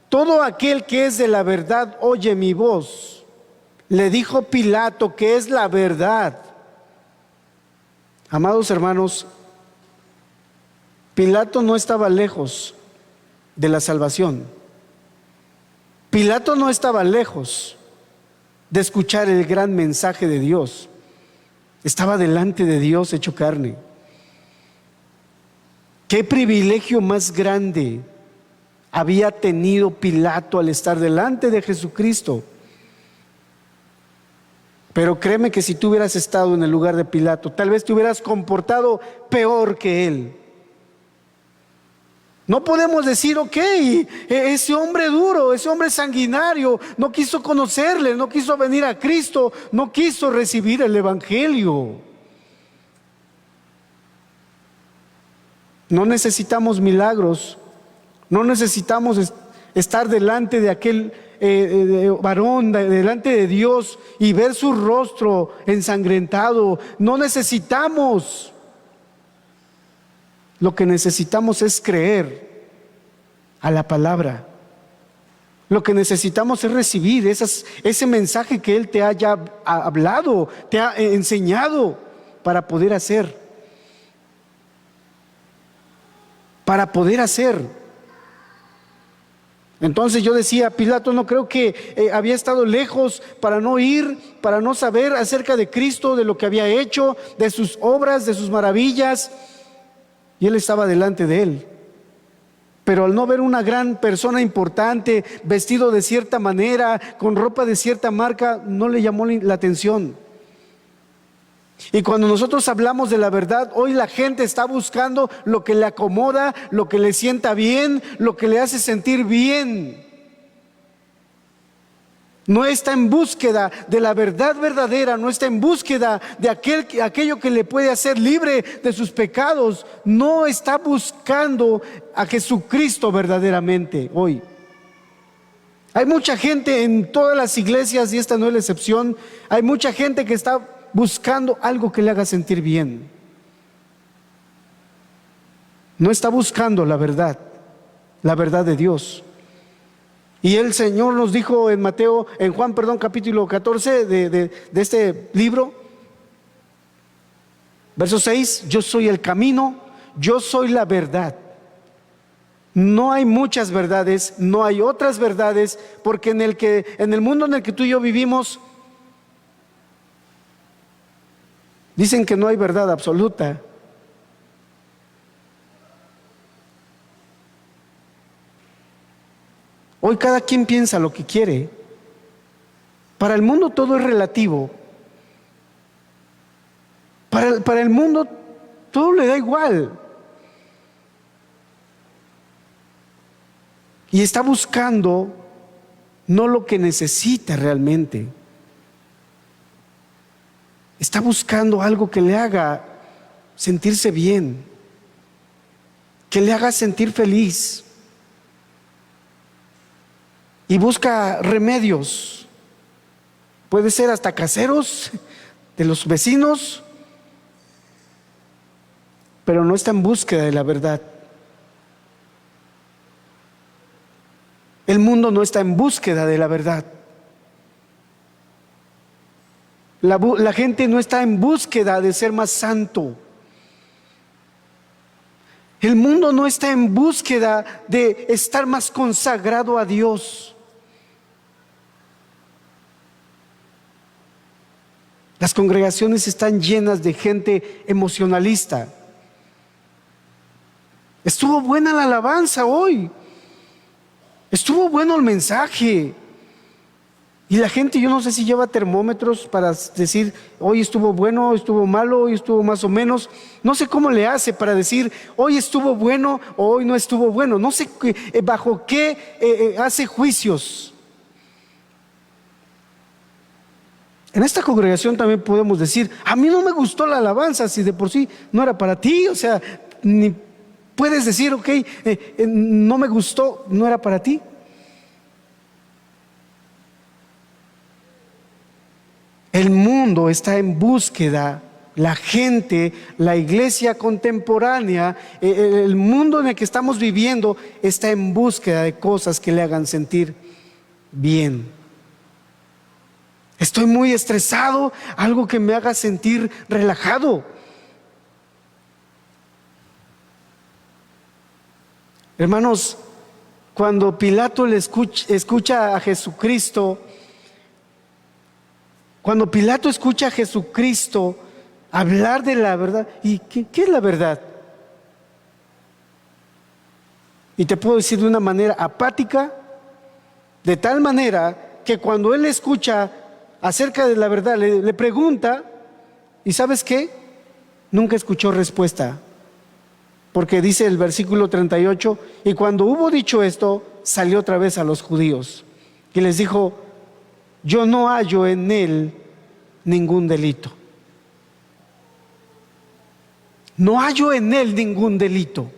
A: todo aquel que es de la verdad oye mi voz. Le dijo Pilato que es la verdad. Amados hermanos, Pilato no estaba lejos de la salvación. Pilato no estaba lejos de escuchar el gran mensaje de Dios. Estaba delante de Dios hecho carne. ¿Qué privilegio más grande había tenido Pilato al estar delante de Jesucristo? Pero créeme que si tú hubieras estado en el lugar de Pilato, tal vez te hubieras comportado peor que él. No podemos decir, ok, ese hombre duro, ese hombre sanguinario, no quiso conocerle, no quiso venir a Cristo, no quiso recibir el evangelio. No necesitamos milagros, no necesitamos estar delante de aquel varón, delante de Dios y ver su rostro ensangrentado. No necesitamos. Lo que necesitamos es creer a la palabra. Lo que necesitamos es recibir ese mensaje que Él te haya hablado, te ha enseñado para poder hacer. Para poder hacer. Entonces yo decía, Pilato no creo que había estado lejos para no ir, para no saber acerca de Cristo, de lo que había hecho, de sus obras, de sus maravillas. Y él estaba delante de él. Pero al no ver una gran persona importante, vestido de cierta manera, con ropa de cierta marca, no le llamó la atención. Y cuando nosotros hablamos de la verdad, hoy la gente está buscando lo que le acomoda, lo que le sienta bien, lo que le hace sentir bien. No está en búsqueda de la verdad verdadera, no está en búsqueda de aquello que le puede hacer libre de sus pecados. No está buscando a Jesucristo verdaderamente hoy. Hay mucha gente en todas las iglesias, y esta no es la excepción, hay mucha gente que está buscando algo que le haga sentir bien. No está buscando la verdad de Dios. Y el Señor nos dijo en Juan, capítulo 14 de este libro, verso 6, yo soy el camino, yo soy la verdad. No hay muchas verdades, no hay otras verdades, porque en el mundo en el que tú y yo vivimos, dicen que no hay verdad absoluta. Hoy cada quien piensa lo que quiere. Para el mundo todo es relativo. Para el mundo todo le da igual. Y está buscando no lo que necesita realmente. Está buscando algo que le haga sentirse bien, que le haga sentir feliz. Y busca remedios, puede ser hasta caseros, de los vecinos, pero no está en búsqueda de la verdad. El mundo no está en búsqueda de la verdad. La gente no está en búsqueda de ser más santo. El mundo no está en búsqueda de estar más consagrado a Dios. Las congregaciones están llenas de gente emocionalista. Estuvo buena la alabanza hoy. Estuvo bueno el mensaje. Y la gente, yo no sé si lleva termómetros para decir, hoy estuvo bueno, hoy estuvo malo, hoy estuvo más o menos. No sé cómo le hace para decir, hoy estuvo bueno o hoy no estuvo bueno. No sé bajo qué hace juicios. En esta congregación también podemos decir, a mí no me gustó la alabanza, si de por sí no era para ti. O sea, ni puedes decir, ok, no me gustó, no era para ti. El mundo está en búsqueda, la gente, la iglesia contemporánea, el mundo en el que estamos viviendo está en búsqueda de cosas que le hagan sentir bien. Estoy muy estresado, algo que me haga sentir relajado. Hermanos, cuando Pilato escucha a Jesucristo, cuando Pilato escucha a Jesucristo hablar de la verdad, ¿y qué es la verdad? Y te puedo decir de una manera apática, de tal manera que cuando él escucha acerca de la verdad, le pregunta, ¿y sabes qué? Nunca escuchó respuesta. Porque dice el versículo 38, y cuando hubo dicho esto, salió otra vez a los judíos y les dijo, yo no hallo en él ningún delito. No hallo en él ningún delito.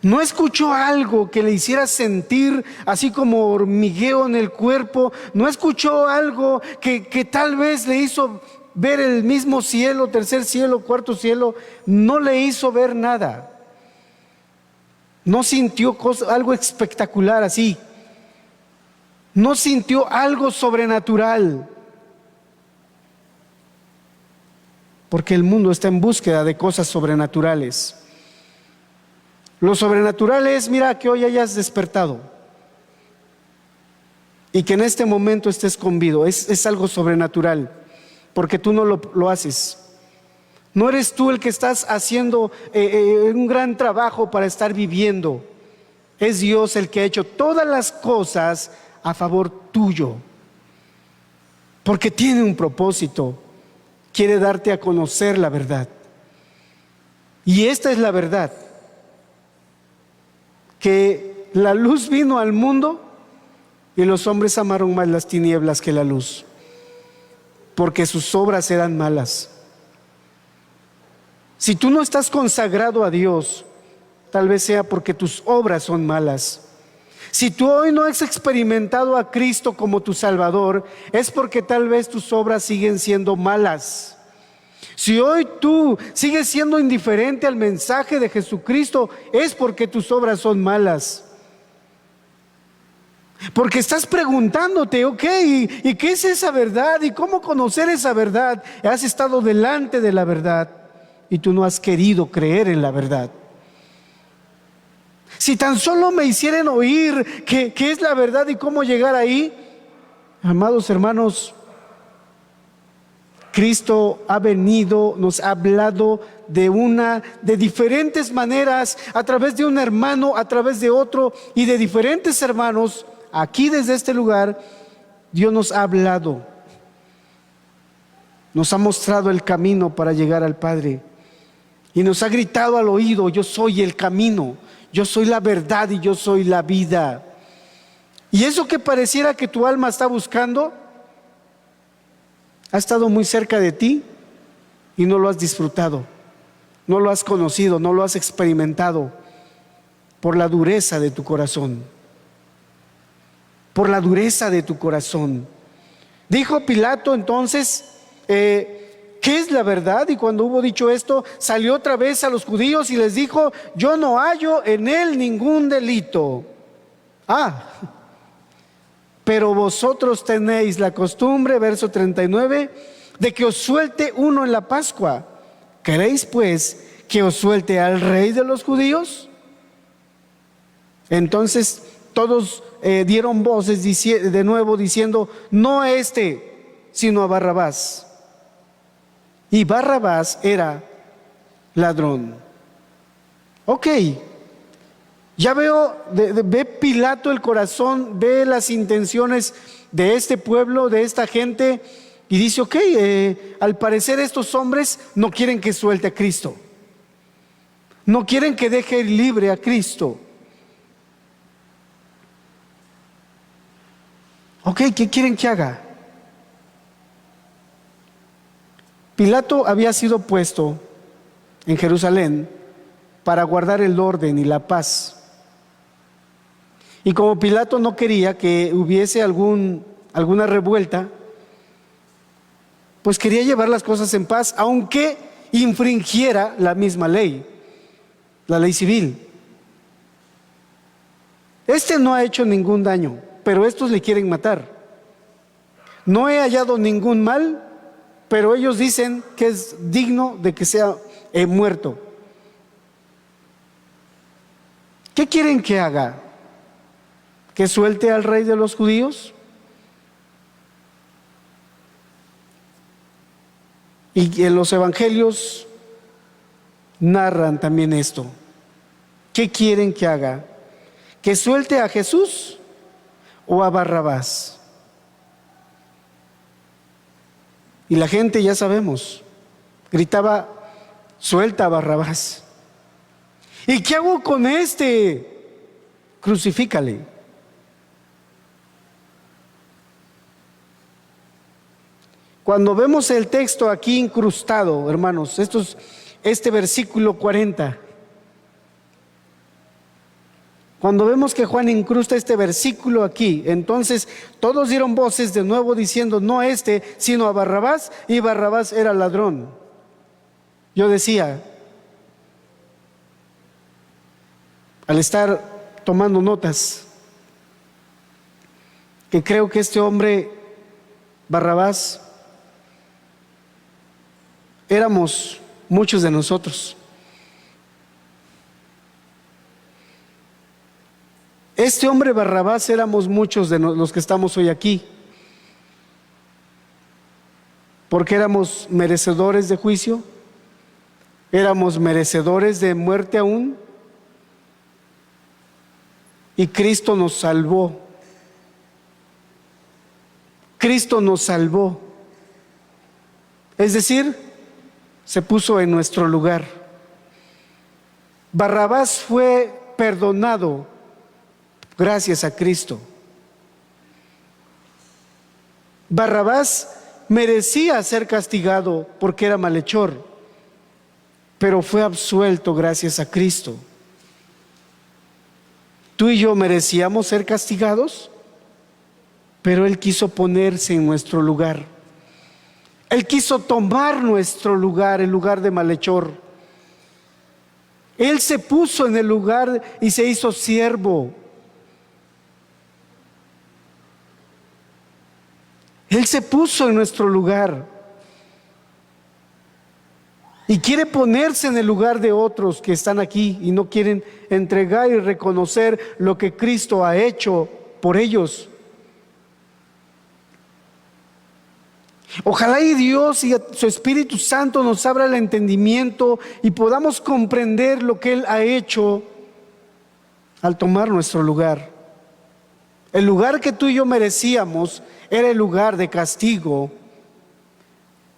A: No escuchó algo que le hiciera sentir así como hormigueo en el cuerpo. No escuchó algo que tal vez le hizo ver el mismo cielo, tercer cielo, cuarto cielo. No le hizo ver nada. No sintió algo espectacular así. No sintió algo sobrenatural. Porque el mundo está en búsqueda de cosas sobrenaturales. Lo sobrenatural es, mira, que hoy hayas despertado y que en este momento estés con vida. Es algo sobrenatural, porque tú no lo haces. No eres tú el que estás haciendo un gran trabajo para estar viviendo. Es Dios el que ha hecho todas las cosas a favor tuyo, porque tiene un propósito. Quiere darte a conocer la verdad. Y esta es la verdad. Que la luz vino al mundo Y los hombres amaron más las tinieblas que la luz, porque sus obras eran malas. Si tú no estás consagrado a Dios, tal vez sea porque tus obras son malas. Si tú hoy no has experimentado a Cristo como tu Salvador, es porque tal vez tus obras siguen siendo malas. Si hoy tú sigues siendo indiferente al mensaje de Jesucristo, es porque tus obras son malas. Porque estás preguntándote, ok, ¿y qué es esa verdad? ¿Y cómo conocer esa verdad? Has estado delante de la verdad y tú no has querido creer en la verdad. Si tan solo me hicieran oír qué es la verdad y cómo llegar ahí, amados hermanos, Cristo ha venido, nos ha hablado de diferentes maneras, a través de un hermano, a través de otro y de diferentes hermanos. Aquí desde este lugar, Dios nos ha hablado, nos ha mostrado el camino para llegar al Padre y nos ha gritado al oído: yo soy el camino, yo soy la verdad y yo soy la vida. Y eso que pareciera que tu alma está buscando, ha estado muy cerca de ti y no lo has disfrutado, no lo has conocido, no lo has experimentado por la dureza de tu corazón. Por la dureza de tu corazón. Dijo Pilato entonces, ¿qué es la verdad? Y cuando hubo dicho esto, salió otra vez a los judíos y les dijo: yo no hallo en él ningún delito. Pero vosotros tenéis la costumbre, verso 39, de que os suelte uno en la Pascua. ¿Queréis pues que os suelte al rey de los judíos? Entonces todos dieron voces de nuevo diciendo: no a este, sino a Barrabás. Y Barrabás era ladrón. Ok, ya veo, ve Pilato el corazón, ve las intenciones de este pueblo, de esta gente, y dice: ok, al parecer estos hombres no quieren que suelte a Cristo, no quieren que deje libre a Cristo. Ok, ¿qué quieren que haga? Pilato había sido puesto en Jerusalén para guardar el orden y la paz. Y como Pilato no quería que hubiese alguna revuelta, pues quería llevar las cosas en paz, aunque infringiera la misma ley, la ley civil. Este no ha hecho ningún daño, pero estos le quieren matar. No he hallado ningún mal, pero ellos dicen que es digno de que sea muerto. ¿Qué quieren que haga? ¿Que suelte al rey de los judíos? Y en los evangelios narran también esto. ¿Qué quieren que haga? ¿Que suelte a Jesús o a Barrabás? Y la gente, ya sabemos, gritaba: suelta a Barrabás. ¿Y qué hago con este? Crucifícale. Cuando vemos el texto aquí incrustado, hermanos, este versículo 40, cuando vemos que Juan incrusta este versículo aquí, entonces todos dieron voces de nuevo diciendo: no a este, sino a Barrabás, y Barrabás era ladrón. Yo decía, al estar tomando notas, que creo que este hombre, Barrabás, éramos muchos de nosotros. Este hombre Barrabás éramos muchos de los que estamos hoy aquí, porque éramos merecedores de juicio, éramos merecedores de muerte aún, y Cristo nos salvó. Cristo nos salvó, es decir, se puso en nuestro lugar. Barrabás fue perdonado gracias a Cristo. Barrabás merecía ser castigado porque era malhechor, pero fue absuelto gracias a Cristo. Tú y yo merecíamos ser castigados, pero Él quiso ponerse en nuestro lugar. Él quiso tomar nuestro lugar, el lugar de malhechor. Él se puso en el lugar y se hizo siervo. Él se puso en nuestro lugar y quiere ponerse en el lugar de otros que están aquí y no quieren entregar y reconocer lo que Cristo ha hecho por ellos. Ojalá y Dios y su Espíritu Santo nos abra el entendimiento y podamos comprender lo que Él ha hecho al tomar nuestro lugar. El lugar que tú y yo merecíamos era el lugar de castigo.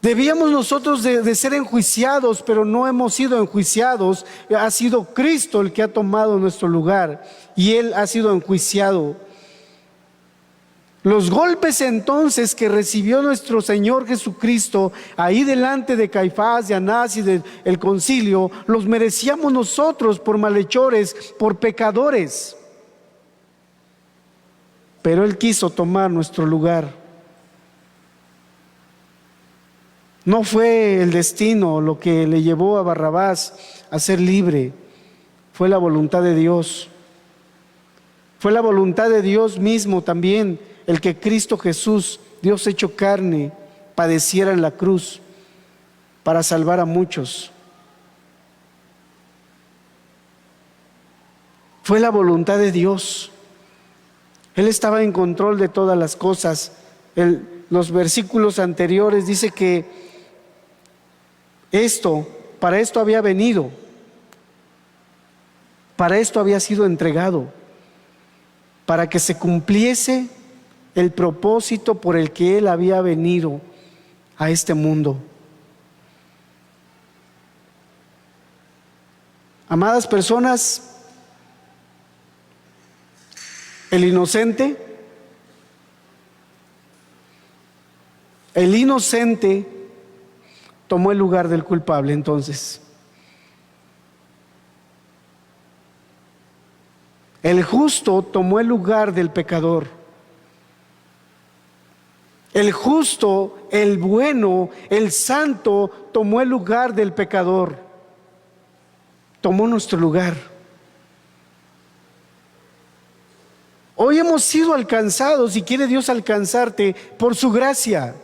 A: Debíamos nosotros de ser enjuiciados, pero no hemos sido enjuiciados. Ha sido Cristo el que ha tomado nuestro lugar y Él ha sido enjuiciado. Los golpes entonces que recibió nuestro Señor Jesucristo ahí delante de Caifás, de Anás y del concilio, los merecíamos nosotros por malhechores, por pecadores. Pero Él quiso tomar nuestro lugar. No fue el destino lo que le llevó a Barrabás a ser libre, fue la voluntad de Dios. Fue la voluntad de Dios mismo también el que Cristo Jesús, Dios hecho carne, padeciera en la cruz para salvar a muchos. Fue la voluntad de Dios. Él estaba en control de todas las cosas. Los versículos anteriores dice que para esto había venido, para esto había sido entregado, para que se cumpliese el propósito por el que Él había venido a este mundo. Amadas personas, el inocente tomó el lugar del culpable entonces. El justo tomó el lugar del pecador. El justo, el bueno, el santo tomó el lugar del pecador. Tomó nuestro lugar. Hoy hemos sido alcanzados y quiere Dios alcanzarte por su gracia.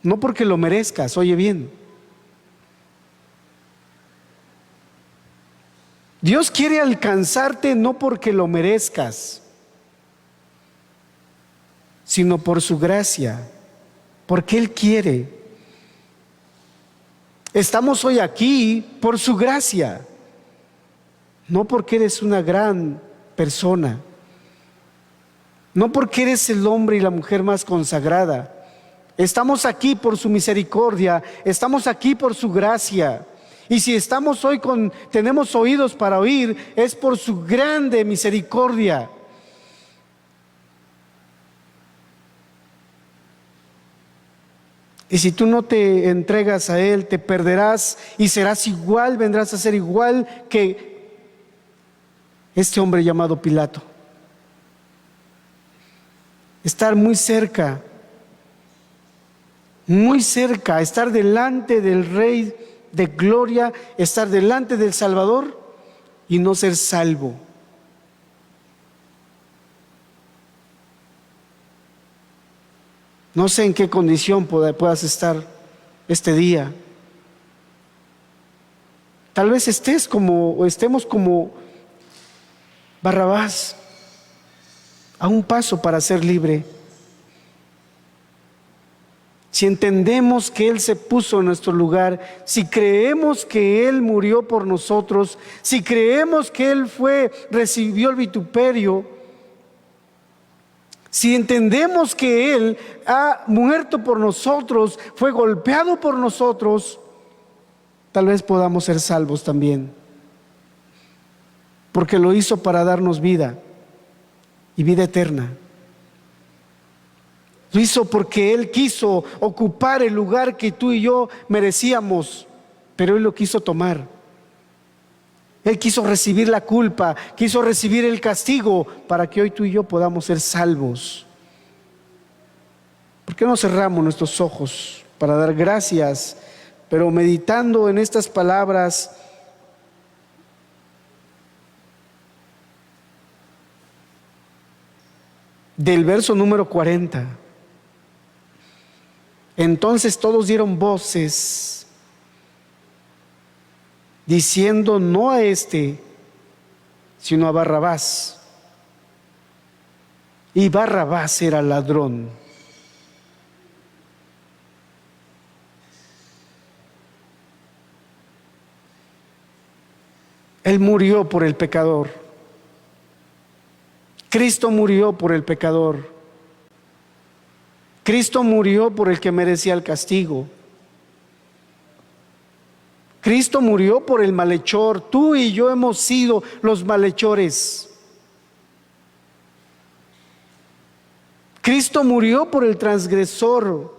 A: No porque lo merezcas, oye bien. Dios quiere alcanzarte no porque lo merezcas, sino por su gracia, porque Él quiere. Estamos hoy aquí por su gracia, no porque eres una gran persona, no porque eres el hombre y la mujer más consagrada. Estamos aquí por su misericordia, estamos aquí por su gracia. Y si estamos hoy tenemos oídos para oír, es por su grande misericordia. Y si tú no te entregas a Él, te perderás y serás igual, vendrás a ser igual que este hombre llamado Pilato. Estar muy cerca, estar delante del Rey de gloria, estar delante del Salvador y no ser salvo. No sé en qué condición puedas estar este día. Tal vez estemos como Barrabás, a un paso para ser libre. Si entendemos que Él se puso en nuestro lugar, si creemos que Él murió por nosotros, si creemos que Él recibió el vituperio, si entendemos que Él ha muerto por nosotros, fue golpeado por nosotros, tal vez podamos ser salvos también, porque lo hizo para darnos vida y vida eterna. Lo hizo porque Él quiso ocupar el lugar que tú y yo merecíamos, pero Él lo quiso tomar. Él quiso recibir la culpa, quiso recibir el castigo para que hoy tú y yo podamos ser salvos. ¿Por qué no cerramos nuestros ojos para dar gracias? Pero meditando en estas palabras, del verso número 40. Entonces todos dieron voces, diciendo no a este, sino a Barrabás. Y Barrabás era ladrón. Él murió por el pecador. Cristo murió por el pecador. Cristo murió por el que merecía el castigo. Cristo murió por el malhechor. Tú y yo hemos sido los malhechores. Cristo murió por el transgresor.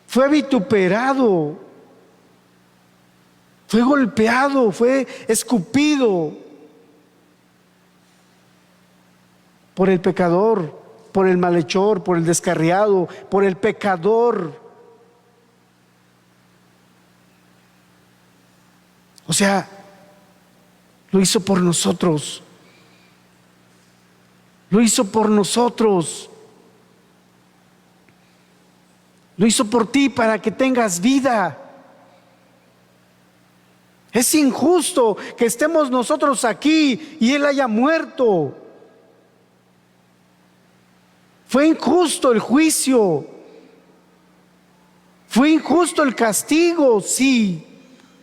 A: Fue vituperado. Fue golpeado, fue escupido por el pecador, por el malhechor, por el descarriado, por el pecador. O sea, lo hizo por nosotros. Lo hizo por nosotros. Lo hizo por ti para que tengas vida. Es injusto que estemos nosotros aquí y Él haya muerto. Fue injusto el juicio. Fue injusto el castigo, sí.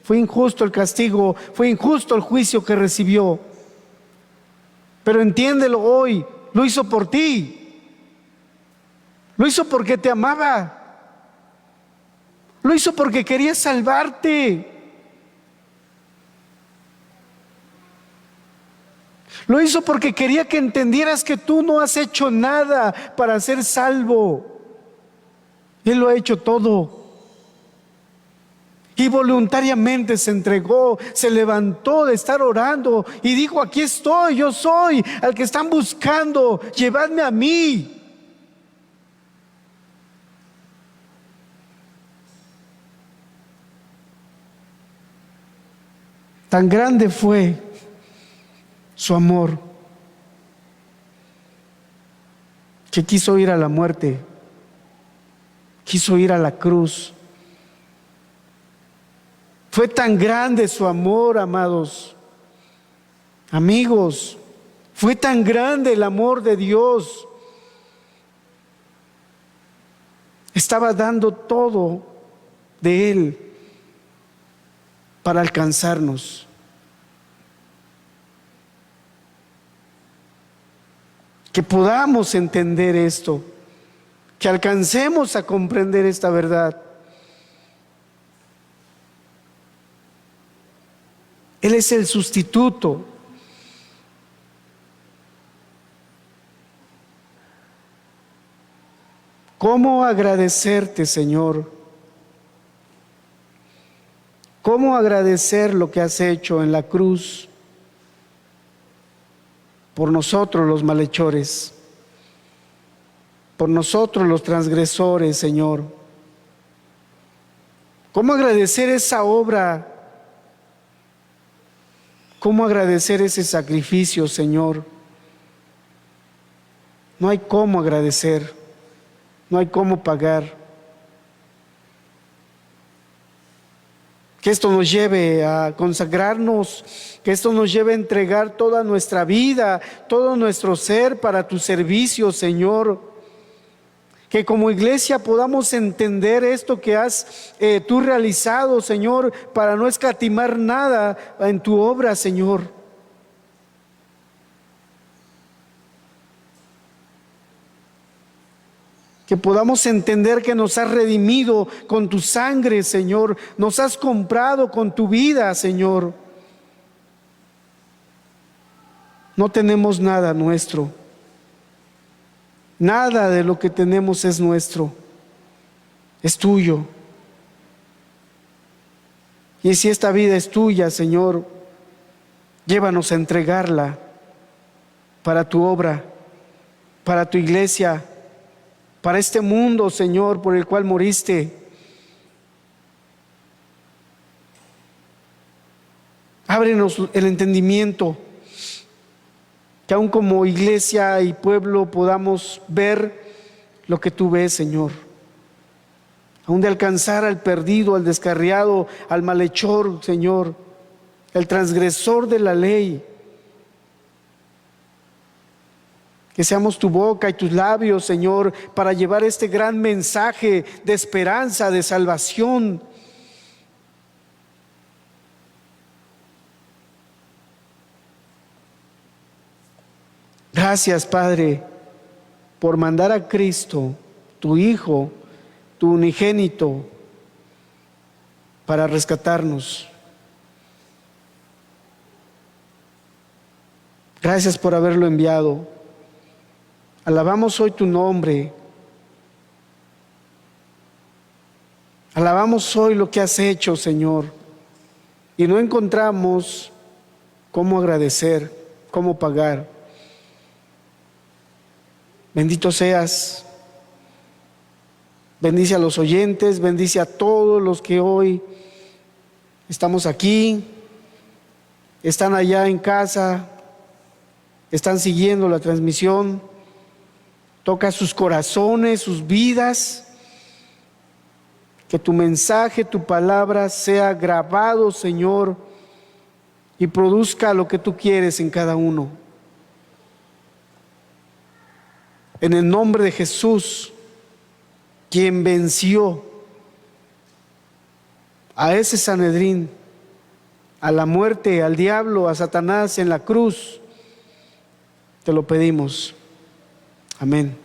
A: Fue injusto el castigo, fue injusto el juicio que recibió. Pero entiéndelo hoy, lo hizo por ti. Lo hizo porque te amaba. Lo hizo porque quería salvarte. Lo hizo porque quería que entendieras que tú no has hecho nada para ser salvo. Él lo ha hecho todo. Y voluntariamente se entregó, se levantó de estar orando y dijo: aquí estoy, yo soy al que están buscando, llevadme a mí. Tan grande fue su amor que quiso ir a la muerte, quiso ir a la cruz. Fue tan grande su amor, amados, amigos, fue tan grande el amor de Dios. Estaba dando todo de Él para alcanzarnos. Que podamos entender esto, que alcancemos a comprender esta verdad. Él es el sustituto. ¿Cómo agradecerte, Señor? ¿Cómo agradecer lo que has hecho en la cruz por nosotros los malhechores, por nosotros los transgresores, Señor? ¿Cómo agradecer esa obra? ¿Cómo agradecer ese sacrificio, Señor? No hay cómo agradecer, no hay cómo pagar. Que esto nos lleve a consagrarnos, que esto nos lleve a entregar toda nuestra vida, todo nuestro ser para tu servicio, Señor. Que como iglesia podamos entender esto que has tú realizado, Señor, para no escatimar nada en tu obra, Señor. Que podamos entender que nos has redimido con tu sangre, Señor. Nos has comprado con tu vida, Señor. No tenemos nada nuestro. Nada de lo que tenemos es nuestro, es tuyo. Y si esta vida es tuya, Señor, llévanos a entregarla para tu obra, para tu iglesia, para este mundo, Señor, por el cual moriste. Ábrenos el entendimiento, que aún como iglesia y pueblo podamos ver lo que tú ves, Señor. Aún de alcanzar al perdido, al descarriado, al malhechor, Señor, el transgresor de la ley. Que seamos tu boca y tus labios, Señor, para llevar este gran mensaje de esperanza, de salvación. Gracias, Padre, por mandar a Cristo, tu Hijo, tu unigénito, para rescatarnos. Gracias por haberlo enviado. Alabamos hoy tu nombre. Alabamos hoy lo que has hecho, Señor. Y no encontramos cómo agradecer, cómo pagar. Bendito seas. Bendice a los oyentes, bendice a todos los que hoy estamos aquí, están allá en casa, están siguiendo la transmisión. Toca sus corazones, sus vidas. Que tu mensaje, tu palabra sea grabado, Señor, y produzca lo que tú quieres en cada uno. En el nombre de Jesús, quien venció a ese Sanedrín, a la muerte, al diablo, a Satanás en la cruz, te lo pedimos. Amén.